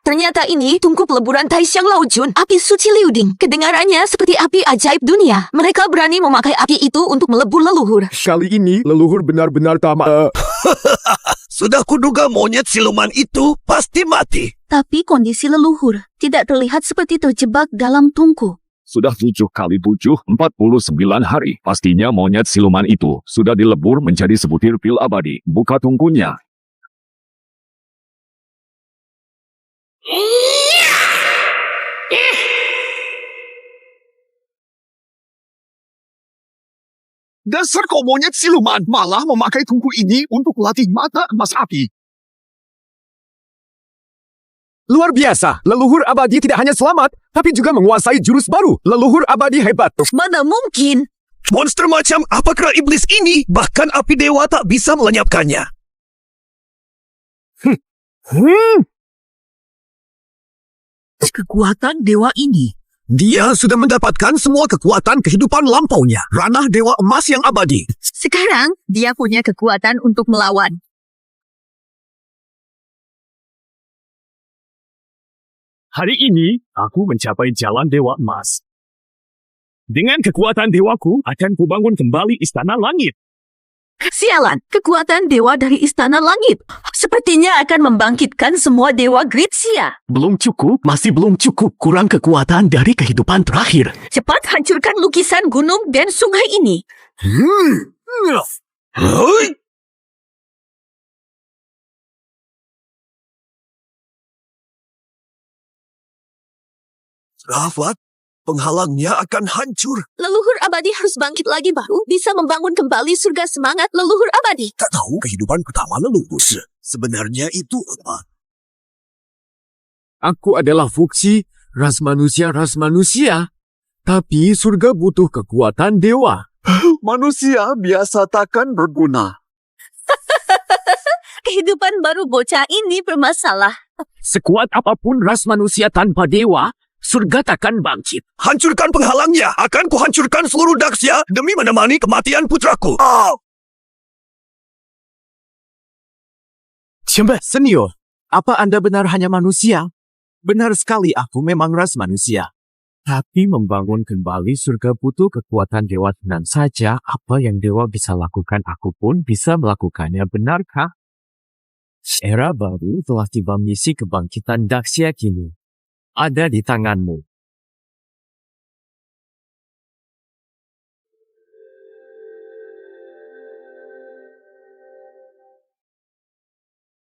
Speaker 6: Ternyata ini tungku peleburan Taixiang Laojun, api suci Liuding. Kedengarannya seperti api ajaib dunia. Mereka berani memakai api itu untuk melebur leluhur.
Speaker 9: Kali ini leluhur benar-benar tamat.
Speaker 5: Sudah kuduga monyet siluman itu pasti mati.
Speaker 6: Tapi kondisi leluhur tidak terlihat seperti terjebak dalam tungku.
Speaker 11: Sudah 7 kali 7, 49 hari. Pastinya monyet siluman itu sudah dilebur menjadi sebutir pil abadi. Buka tungkunya.
Speaker 5: Dasar kau monyet siluman, malah memakai tungku ini untuk latih mata emas api.
Speaker 9: Luar biasa, leluhur abadi tidak hanya selamat, tapi juga menguasai jurus baru. Leluhur abadi hebat.
Speaker 2: Mana mungkin?
Speaker 5: Monster macam apa kera iblis ini? Bahkan api dewa tak bisa melenyapkannya.
Speaker 7: Kekuatan dewa ini.
Speaker 5: Dia sudah mendapatkan semua kekuatan kehidupan lampaunya. Ranah dewa emas yang abadi.
Speaker 2: Sekarang, dia punya kekuatan untuk melawan.
Speaker 3: Hari ini, aku mencapai jalan Dewa Emas. Dengan kekuatan dewaku, akan kubangun kembali Istana Langit.
Speaker 2: Sialan, kekuatan dewa dari Istana Langit. Sepertinya akan membangkitkan semua dewa Gritsia.
Speaker 8: Belum cukup, masih belum cukup. Kurang kekuatan dari kehidupan terakhir.
Speaker 2: Cepat hancurkan lukisan gunung dan sungai ini.
Speaker 5: Rafat, penghalangnya akan hancur.
Speaker 6: Leluhur abadi harus bangkit lagi baru bisa membangun kembali surga semangat leluhur abadi.
Speaker 5: Tak tahu kehidupan pertama leluhur. Sebenarnya itu apa?
Speaker 9: Aku adalah Fuxi, ras manusia. Tapi surga butuh kekuatan dewa.
Speaker 5: Manusia biasa takkan berguna.
Speaker 6: Kehidupan baru bocah ini bermasalah.
Speaker 7: Sekuat apapun ras manusia tanpa dewa, surga takkan bangkit.
Speaker 5: Hancurkan penghalangnya. Akan kuhancurkan seluruh Daxia demi menemani kematian putraku.
Speaker 7: Senior, apa Anda benar hanya manusia? Benar sekali, aku memang ras manusia. Tapi membangun kembali surga butuh kekuatan dewa tenang saja. Apa yang dewa bisa lakukan, aku pun bisa melakukannya, benarkah? Era baru telah tiba, misi kebangkitan Daxia kini ada di tanganmu.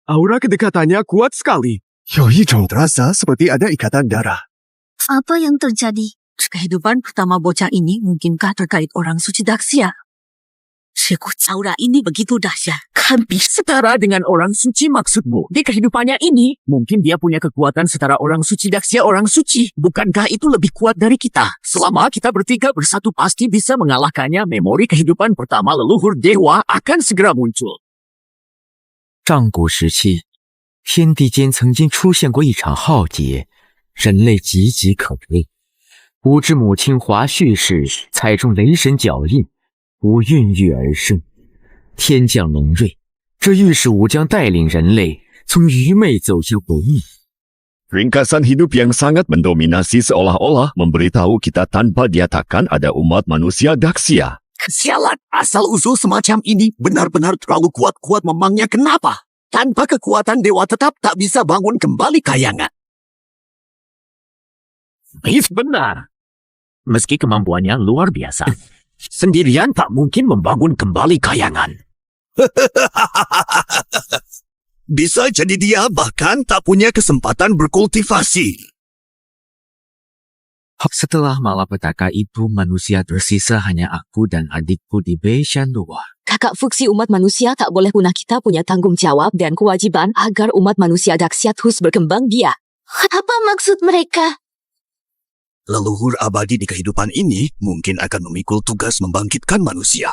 Speaker 9: Aura kedekatannya kuat sekali.
Speaker 5: Terasa seperti ada ikatan darah.
Speaker 6: Apa yang terjadi?
Speaker 2: Kehidupan pertama bocah ini mungkinkah terkait orang suci Daxia? Aura ini begitu dahsyat.
Speaker 7: Hampir setara dengan orang suci maksudmu. Di kehidupannya ini, mungkin dia punya kekuatan setara orang suci Daxia orang suci. Bukankah itu lebih kuat dari kita? Selama kita bertiga bersatu pasti bisa mengalahkannya. Memori kehidupan pertama leluhur dewa akan segera muncul.
Speaker 12: 上古时期，天地间曾经出现过一场浩劫，人类岌岌可危。无知母亲华胥氏踩中雷神脚印，吾孕育而生。天降龙瑞，这预示吾将带领人类从愚昧走向文明。
Speaker 11: Ringkasan hidup yang sangat mendominasi seolah-olah memberitahu kita tanpa dia takkan ada umat manusia Daxia.
Speaker 5: Sialan, asal-usul semacam ini benar-benar terlalu kuat memangnya kenapa? Tanpa kekuatan dewa tetap tak bisa bangun kembali kayangan.
Speaker 7: Benar. Meski kemampuannya luar biasa, sendirian tak mungkin membangun kembali kayangan.
Speaker 5: Bisa jadi dia bahkan tak punya kesempatan berkultivasi.
Speaker 12: Setelah malapetaka itu, manusia tersisa hanya aku dan adikku di Beishan Luar.
Speaker 2: Kakak
Speaker 10: Kakak Fuksi, umat manusia tak boleh punah. Kita punya tanggungjawab dan kewajiban agar umat manusia Daxia terus berkembang biak.
Speaker 6: Apa maksud mereka?
Speaker 5: Leluhur abadi di kehidupan ini mungkin akan memikul tugas membangkitkan manusia.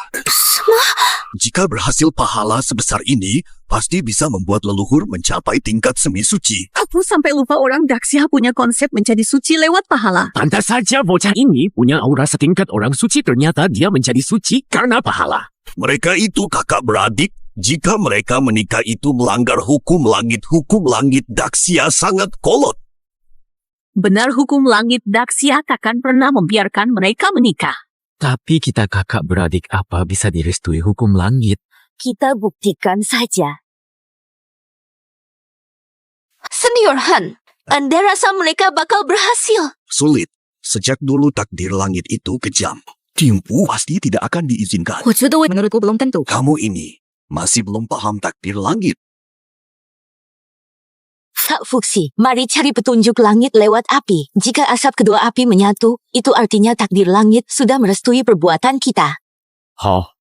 Speaker 5: Jika berhasil pahala sebesar ini, pasti bisa membuat leluhur mencapai tingkat semi suci.
Speaker 2: Aku sampai lupa orang Daxia punya konsep menjadi suci lewat pahala.
Speaker 8: Pantas saja bocah ini punya aura setingkat orang suci, ternyata dia menjadi suci karena pahala.
Speaker 5: Mereka itu kakak beradik. Jika mereka menikah itu melanggar hukum langit Daxia sangat kolot.
Speaker 2: Benar, hukum langit Daxia takkan pernah membiarkan mereka menikah.
Speaker 12: Tapi kita kakak beradik apa bisa direstui hukum langit?
Speaker 6: Kita buktikan saja. Senior Han, Anda rasa mereka bakal berhasil?
Speaker 5: Sulit. Sejak dulu takdir langit itu kejam. Timpu pasti tidak akan diizinkan.
Speaker 6: Menurutku belum tentu.
Speaker 5: Kamu ini masih belum paham takdir langit.
Speaker 6: Kak Fuksi, mari cari petunjuk langit lewat api. Jika asap kedua api menyatu, itu artinya takdir langit sudah merestui perbuatan kita.
Speaker 12: Hah?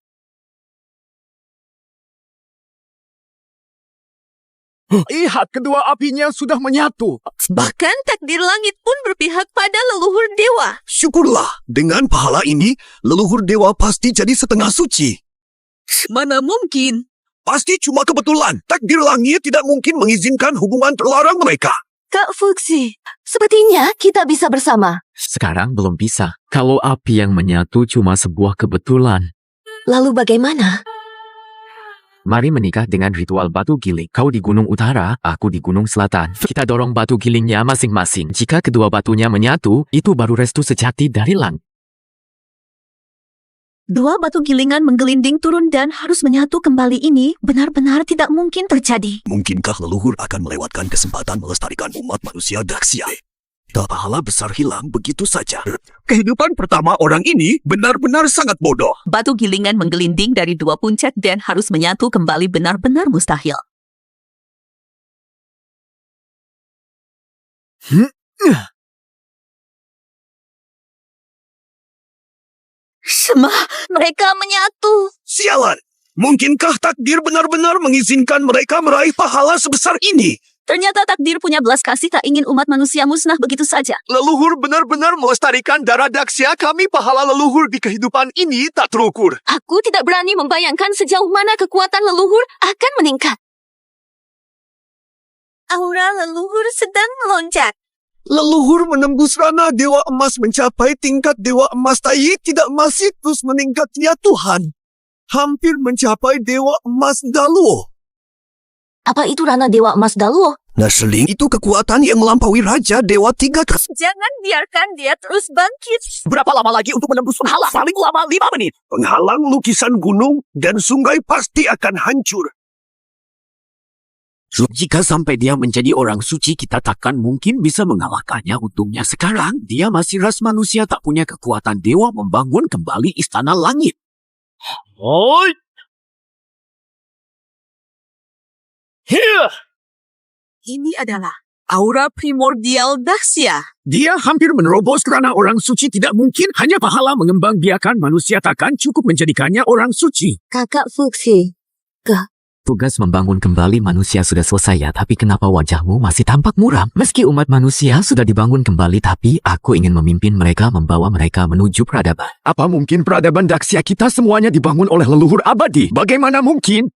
Speaker 9: Lihat, kedua apinya sudah menyatu.
Speaker 2: Bahkan takdir langit pun berpihak pada leluhur dewa.
Speaker 5: Syukurlah, dengan pahala ini, leluhur dewa pasti jadi setengah suci.
Speaker 2: Mana mungkin?
Speaker 5: Pasti cuma kebetulan. Takdir langit tidak mungkin mengizinkan hubungan terlarang mereka.
Speaker 6: Kak Fuksi, sepertinya kita bisa bersama.
Speaker 12: Sekarang belum bisa. Kalau api yang menyatu cuma sebuah kebetulan.
Speaker 6: Lalu bagaimana?
Speaker 12: Mari menikah dengan ritual batu giling. Kau di Gunung Utara, aku di Gunung Selatan. Kita dorong batu gilingnya masing-masing. Jika kedua batunya menyatu, itu baru restu sejati dari langit.
Speaker 2: Dua batu gilingan menggelinding turun dan harus menyatu kembali ini benar-benar tidak mungkin terjadi.
Speaker 5: Mungkinkah leluhur akan melewatkan kesempatan melestarikan umat manusia Daxia? Pahala besar hilang begitu saja. Kehidupan pertama orang ini benar-benar sangat bodoh.
Speaker 2: Batu gilingan menggelinding dari dua puncak dan harus menyatu kembali benar-benar mustahil.
Speaker 6: Mereka menyatu.
Speaker 5: Sialan! Mungkinkah takdir benar-benar mengizinkan mereka meraih pahala sebesar ini?
Speaker 2: Ternyata takdir punya belas kasih tak ingin umat manusia musnah begitu saja.
Speaker 9: Leluhur benar-benar melestarikan darah Daxia. Kami pahala leluhur di kehidupan ini tak terukur.
Speaker 6: Aku tidak berani membayangkan sejauh mana kekuatan leluhur akan meningkat. Aura leluhur sedang melonjak.
Speaker 5: Leluhur menembus ranah Dewa Emas mencapai tingkat Dewa Emas Tayi tidak masih terus meningkat ya Tuhan. Hampir mencapai Dewa Emas Daluo.
Speaker 6: Apa itu ranah Dewa Emas Daluo?
Speaker 5: Nasling itu kekuatan yang melampaui Raja Dewa Tiga Kas.
Speaker 2: Jangan biarkan dia terus bangkit.
Speaker 8: Berapa lama lagi untuk menembus penghalang? Paling lama 5 menit.
Speaker 5: Penghalang lukisan gunung dan sungai pasti akan hancur.
Speaker 8: Jika sampai dia menjadi orang suci, kita takkan mungkin bisa mengalahkannya. Untungnya sekarang, dia masih ras manusia tak punya kekuatan dewa membangun kembali istana langit. Oi! Here!
Speaker 2: Ini adalah aura primordial Daxia.
Speaker 8: Dia hampir menerobos kerana orang suci tidak mungkin. Hanya pahala mengembangbiakan manusia takkan cukup menjadikannya orang suci.
Speaker 6: Kakak Fuksi,
Speaker 12: Tugas membangun kembali manusia sudah selesai ya, tapi kenapa wajahmu masih tampak muram? Meski umat manusia sudah dibangun kembali, tapi aku ingin memimpin mereka, membawa mereka menuju peradaban.
Speaker 9: Apa mungkin peradaban Daxia kita semuanya dibangun oleh leluhur abadi? Bagaimana mungkin?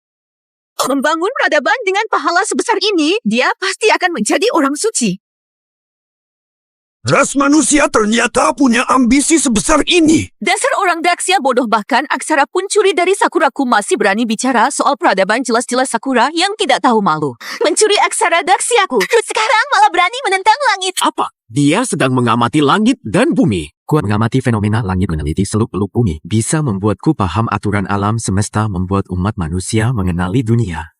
Speaker 2: Membangun peradaban dengan pahala sebesar ini, dia pasti akan menjadi orang suci.
Speaker 5: Ras manusia ternyata punya ambisi sebesar ini.
Speaker 2: Dasar orang Daxia bodoh, bahkan aksara pencuri dari Sakuraku masih berani bicara soal peradaban. Jelas-jelas Sakura yang tidak tahu malu. Mencuri aksara Daxiaku. Sekarang malah berani menentang langit.
Speaker 8: Apa? Dia sedang mengamati langit dan bumi.
Speaker 12: Ku mengamati fenomena langit, meneliti seluk-beluk bumi. Bisa membuatku paham aturan alam semesta, membuat umat manusia mengenali dunia.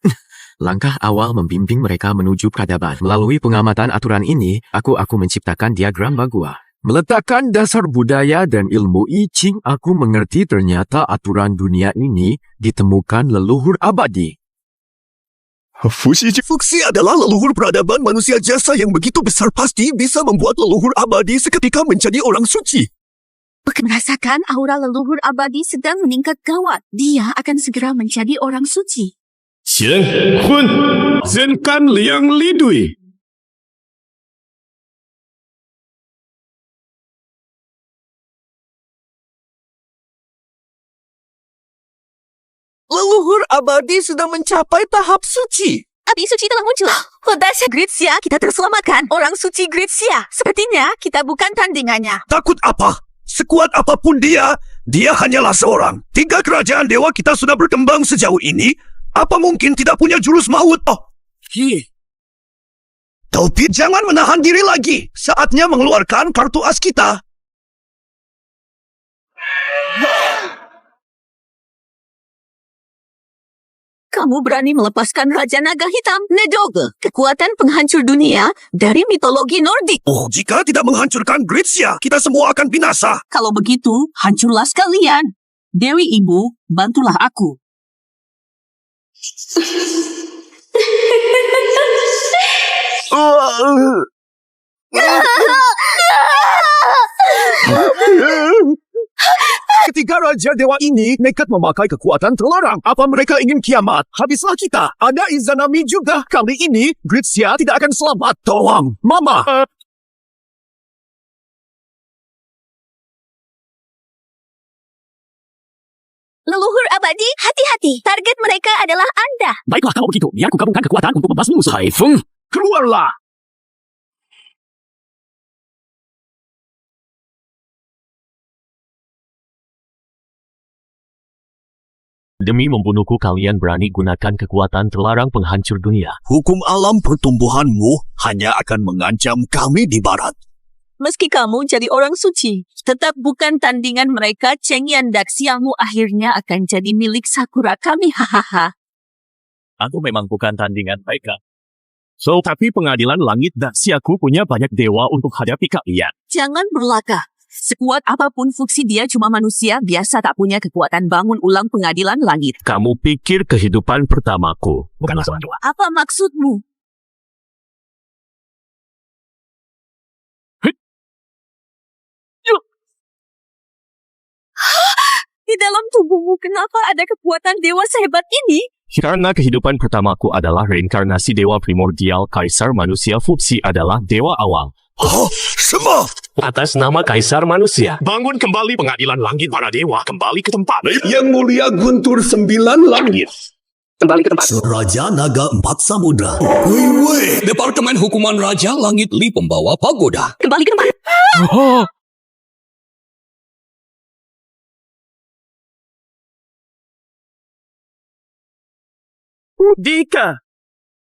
Speaker 12: Langkah awal membimbing mereka menuju peradaban. Melalui pengamatan aturan ini, aku menciptakan diagram Bagua. Meletakkan dasar budaya dan ilmu I Ching, aku mengerti ternyata aturan dunia ini ditemukan leluhur abadi.
Speaker 5: Fuksi adalah leluhur peradaban manusia jasa yang begitu besar, pasti bisa membuat leluhur abadi seketika menjadi orang suci.
Speaker 2: Merasakan aura leluhur abadi sedang meningkat gawat. Dia akan segera menjadi orang suci.
Speaker 8: 贤坤真干两里对。
Speaker 5: Leluhur abadi sudah mencapai tahap suci.
Speaker 2: Abdi suci telah muncul. Oh dahsyat, Gritsia, kita terselamatkan. Orang suci Gritsia. Sepertinya kita bukan tandingannya.
Speaker 5: Takut apa? Sekuat apapun dia hanyalah seorang. 3 kerajaan dewa kita sudah berkembang sejauh ini. Apa mungkin tidak punya jurus maut? Oh. Tapi jangan menahan diri lagi. Saatnya mengeluarkan kartu as kita.
Speaker 2: Kamu berani melepaskan Raja Naga Hitam, Nedoge, kekuatan penghancur dunia dari mitologi Nordik.
Speaker 5: Oh, jika tidak menghancurkan Gritsia, kita semua akan binasa.
Speaker 2: Kalau begitu, hancurlah sekalian. Dewi Ibu, bantulah aku.
Speaker 5: Ketiga Raja Dewa ini nekat memakai kekuatan terlarang. Apa mereka ingin kiamat? Habislah kita. Ada Izanami juga. Kali ini, Gritsia tidak akan selamat. Tolong, Mama.
Speaker 2: Leluhur abadi, hati-hati. Target mereka adalah Anda.
Speaker 8: Baiklah kalau begitu, biar ku gabungkan kekuatan untuk membasmi musuh. Haifeng, keluarlah. Demi membunuhku, kalian berani gunakan kekuatan terlarang penghancur dunia.
Speaker 5: Hukum alam pertumbuhanmu hanya akan mengancam kami di barat.
Speaker 2: Meski kamu jadi orang suci, tetap bukan tandingan mereka. Cengyan Daxiamu akhirnya akan jadi milik Sakura kami. Hahaha.
Speaker 8: Aku memang bukan tandingan mereka. Tapi pengadilan langit Daxiaku punya banyak dewa untuk hadapi kalian.
Speaker 2: Jangan berlagak. Sekuat apapun fungsi dia cuma manusia biasa tak punya kekuatan bangun ulang pengadilan langit.
Speaker 8: Kamu pikir kehidupan pertamaku bukanlah soal dua.
Speaker 2: Apa maksudmu? Di dalam tubuhmu kenapa ada kekuatan dewa sehebat ini?
Speaker 8: Karena kehidupan pertamaku adalah reinkarnasi dewa primordial, kaisar manusia fungsi adalah dewa awal.
Speaker 5: Oh, semua!
Speaker 8: Atas nama kaisar manusia, bangun kembali pengadilan langit para dewa, kembali ke tempat.
Speaker 5: Yang mulia Guntur 9 langit.
Speaker 8: Kembali ke tempat.
Speaker 5: Raja Naga 4 Samudra. Woi,
Speaker 8: Departemen Hukuman Raja Langit Li Pembawa Pagoda.
Speaker 2: Kembali ke tempat.
Speaker 8: Oh.
Speaker 7: Dika,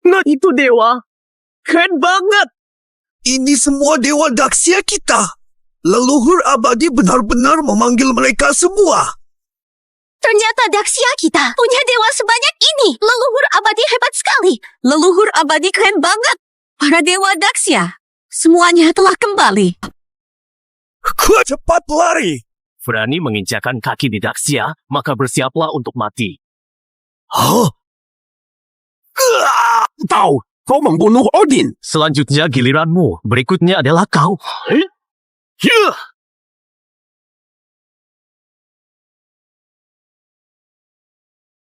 Speaker 7: nah itu dewa. Keren banget.
Speaker 5: ini semua dewa Daxia kita. Leluhur abadi benar-benar memanggil mereka semua.
Speaker 2: Ternyata Daxia kita punya dewa sebanyak ini. Leluhur abadi hebat sekali. Leluhur abadi keren banget. Para dewa Daxia, semuanya telah kembali.
Speaker 5: Kuat cepat lari.
Speaker 8: Berani menginjakan kaki di Daxia, maka bersiaplah untuk mati.
Speaker 5: Hah?
Speaker 8: Tahu, kau membunuh Odin. Selanjutnya giliranmu. Berikutnya adalah kau.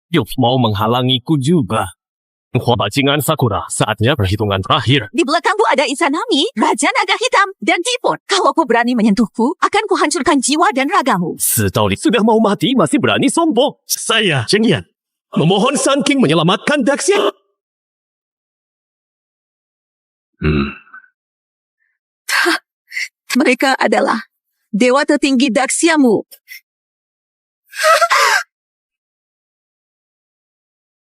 Speaker 8: Yuk, mau menghalangiku juga. Bajingan Sakura, saatnya perhitungan terakhir.
Speaker 2: Di belakangku ada Izanami, Raja Naga Hitam, dan Jipon. Kalau kau berani menyentuhku, akan kuhancurkan jiwa dan ragamu.
Speaker 8: Setali sudah mau mati, masih berani sombong. Saya, Cengyan, memohon Sun King menyelamatkan Daxia.
Speaker 2: Mereka adalah dewa tertinggi Daxiamu.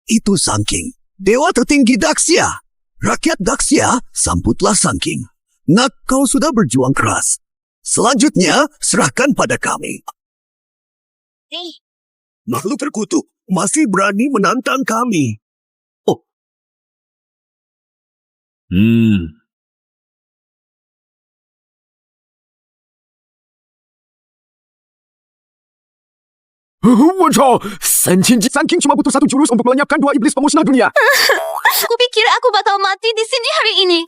Speaker 5: Itu Sun King, dewa tertinggi Daxia. Rakyat Daxia, sambutlah Sun King. Nak, kau sudah berjuang keras. Selanjutnya, serahkan pada kami. Makhluk terkutuk masih berani menantang kami. Oh.
Speaker 9: Wajah, Sun King cuma butuh satu jurus untuk melenyapkan 2 iblis pemusnah dunia.
Speaker 6: Aku pikir aku bakal mati di sini hari ini.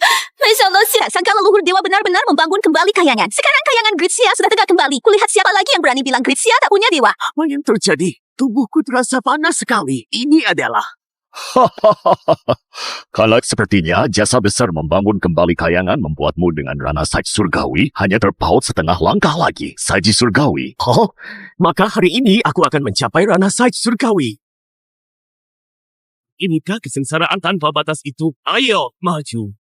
Speaker 6: Tak sangka leluhur dewa benar-benar membangun kembali kayangan. Sekarang kayangan Gritsia sudah tegak kembali. Kulihat siapa lagi yang berani bilang Gritsia tak punya dewa.
Speaker 7: Apa yang terjadi? Tubuhku terasa panas sekali. Ini adalah...
Speaker 11: Kalau sepertinya jasa besar membangun kembali kayangan membuatmu dengan rana saji surgawi hanya terpaut setengah langkah lagi. Saji surgawi.
Speaker 8: Oh, maka hari ini aku akan mencapai ranah saji surgawi. Inikah kesengsaraan tanpa batas itu? Ayo, maju.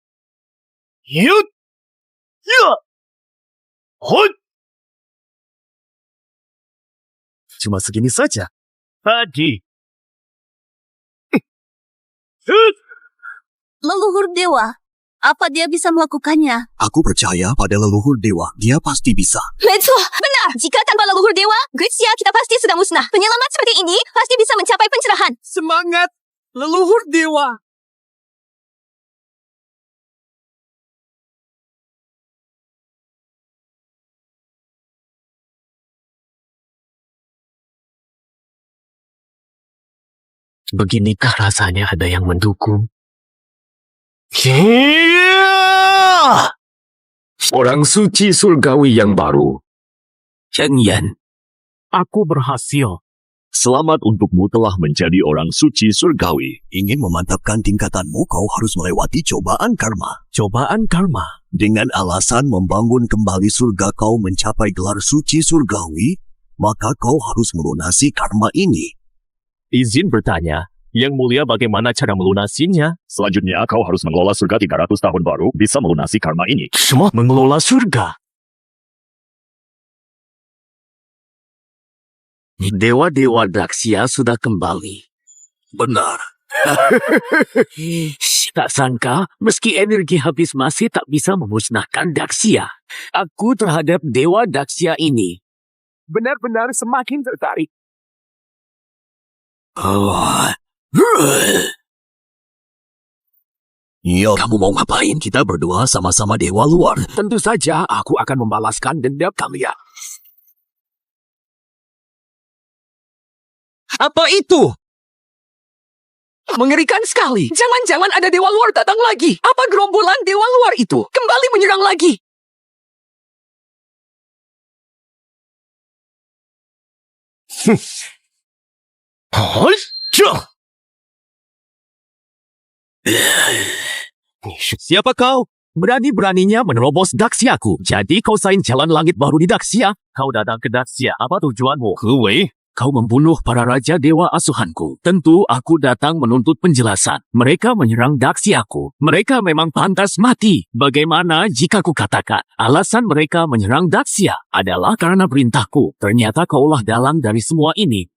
Speaker 8: Yut! Ya! Hut! Cuma segini saja. Tadi.
Speaker 6: Leluhur dewa, apa dia bisa melakukannya?
Speaker 5: Aku percaya pada leluhur dewa. Dia pasti bisa.
Speaker 6: Betul, benar. Jika tanpa leluhur dewa, Gritsia kita pasti sudah musnah. Penyelamat seperti ini pasti bisa mencapai pencerahan.
Speaker 7: Semangat! Leluhur dewa!
Speaker 3: Beginikah rasanya ada yang mendukung? Orang suci surgawi yang baru. Chen Yan.
Speaker 8: Aku berhasil.
Speaker 11: Selamat untukmu telah menjadi orang suci surgawi.
Speaker 5: Ingin memantapkan tingkatanmu, kau harus melewati cobaan karma.
Speaker 8: Cobaan karma.
Speaker 5: Dengan alasan membangun kembali surga kau mencapai gelar suci surgawi, maka kau harus melunasi karma ini.
Speaker 3: Izin bertanya, Yang Mulia bagaimana cara melunasinya?
Speaker 11: Selanjutnya kau harus mengelola surga 300 tahun baru bisa melunasi karma ini.
Speaker 8: Semua mengelola surga. Dewa-dewa Daksya sudah kembali.
Speaker 5: Benar.
Speaker 8: Tak sangka, meski energi habis masih tak bisa memusnahkan Daksya. Aku terhadap Dewa Daksya ini benar-benar semakin tertarik.
Speaker 5: Yo, kamu mau ngapain? Kita berdua sama-sama dewa luar.
Speaker 8: Tentu saja aku akan membalaskan dendam kalian. Apa itu? Mengerikan sekali. Jangan-jangan ada dewa luar datang lagi. Apa gerombolan dewa luar itu kembali menyerang lagi? Siapa kau? Berani-beraninya menerobos Daksyaku. Jadi kau sain jalan langit baru di Daksya? Kau datang ke Daksya. Apa tujuanmu? Kuwe, kau membunuh para raja dewa asuhanku. Tentu aku datang menuntut penjelasan. Mereka menyerang Daksyaku. Mereka memang pantas mati. Bagaimana jika ku katakan alasan mereka menyerang Daksya adalah karena perintahku. Ternyata kaulah dalang dari semua ini.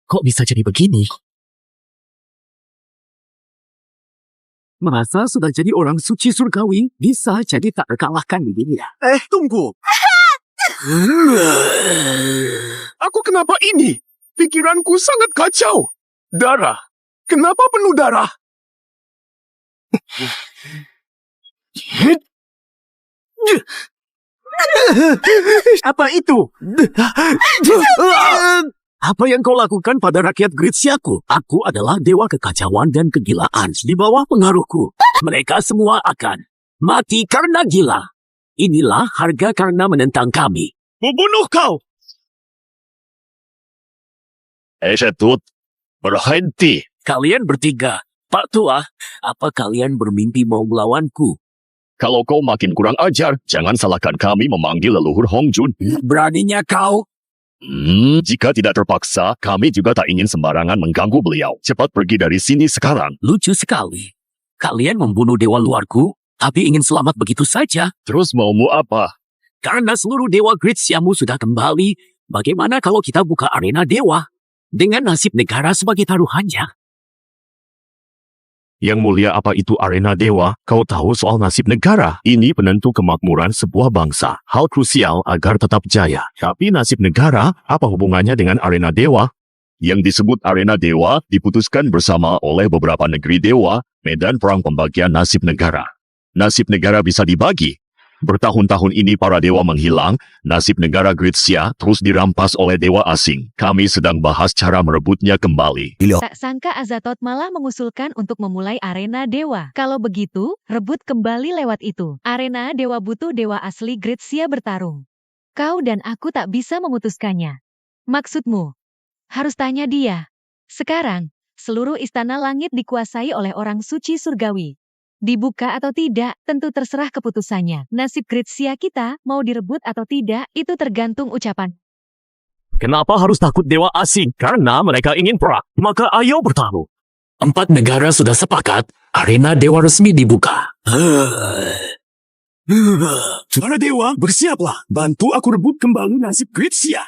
Speaker 8: Kok bisa jadi begini? Merasa sudah jadi orang suci surgawi, bisa jadi tak terkalahkan di dunia.
Speaker 9: Tunggu. Aku kenapa ini? Pikiranku sangat kacau. Darah. Kenapa penuh darah?
Speaker 8: Apa itu? Apa yang kau lakukan pada rakyat Gritsyaku? Aku adalah dewa kekacauan dan kegilaan. Di bawah pengaruhku, mereka semua akan mati karena gila. Inilah harga karena menentang kami.
Speaker 9: Membunuh kau!
Speaker 11: Setut, berhenti.
Speaker 8: Kalian bertiga, Pak Tua, apa kalian bermimpi mau melawanku?
Speaker 11: Kalau kau makin kurang ajar, jangan salahkan kami memanggil leluhur Hong Jun.
Speaker 8: Beraninya kau?
Speaker 11: Jika tidak terpaksa, kami juga tak ingin sembarangan mengganggu beliau. Cepat pergi dari sini sekarang.
Speaker 8: Lucu sekali. Kalian membunuh dewa luarku, tapi ingin selamat begitu saja.
Speaker 11: Terus maumu apa?
Speaker 8: Karena seluruh dewa Gritsyamu sudah kembali, bagaimana kalau kita buka arena dewa? Dengan nasib negara sebagai taruhannya.
Speaker 11: Yang Mulia, apa itu arena dewa? Kau tahu soal nasib negara? Ini penentu kemakmuran sebuah bangsa. Hal krusial agar tetap jaya. Tapi nasib negara, apa hubungannya dengan arena dewa? Yang disebut arena dewa diputuskan bersama oleh beberapa negeri dewa, medan perang pembagian nasib negara. Nasib negara bisa dibagi. Bertahun-tahun ini para dewa menghilang, nasib negara Gritsia terus dirampas oleh dewa asing. Kami sedang bahas cara merebutnya kembali.
Speaker 13: Tak sangka Azathoth malah mengusulkan untuk memulai arena dewa. Kalau begitu, rebut kembali lewat itu. Arena dewa butuh dewa asli Gritsia bertarung. Kau dan aku tak bisa memutuskannya. Maksudmu? Harus tanya dia. Sekarang, seluruh istana langit dikuasai oleh orang suci surgawi. Dibuka atau tidak, tentu terserah keputusannya. Nasib Gritsia kita, mau direbut atau tidak, itu tergantung ucapan.
Speaker 3: Kenapa harus takut dewa asing? Karena mereka ingin perang. Maka ayo bertarung.
Speaker 8: 4 negara sudah sepakat, arena dewa resmi dibuka.
Speaker 9: Para dewa, bersiaplah. Bantu aku rebut kembali nasib Gritsia.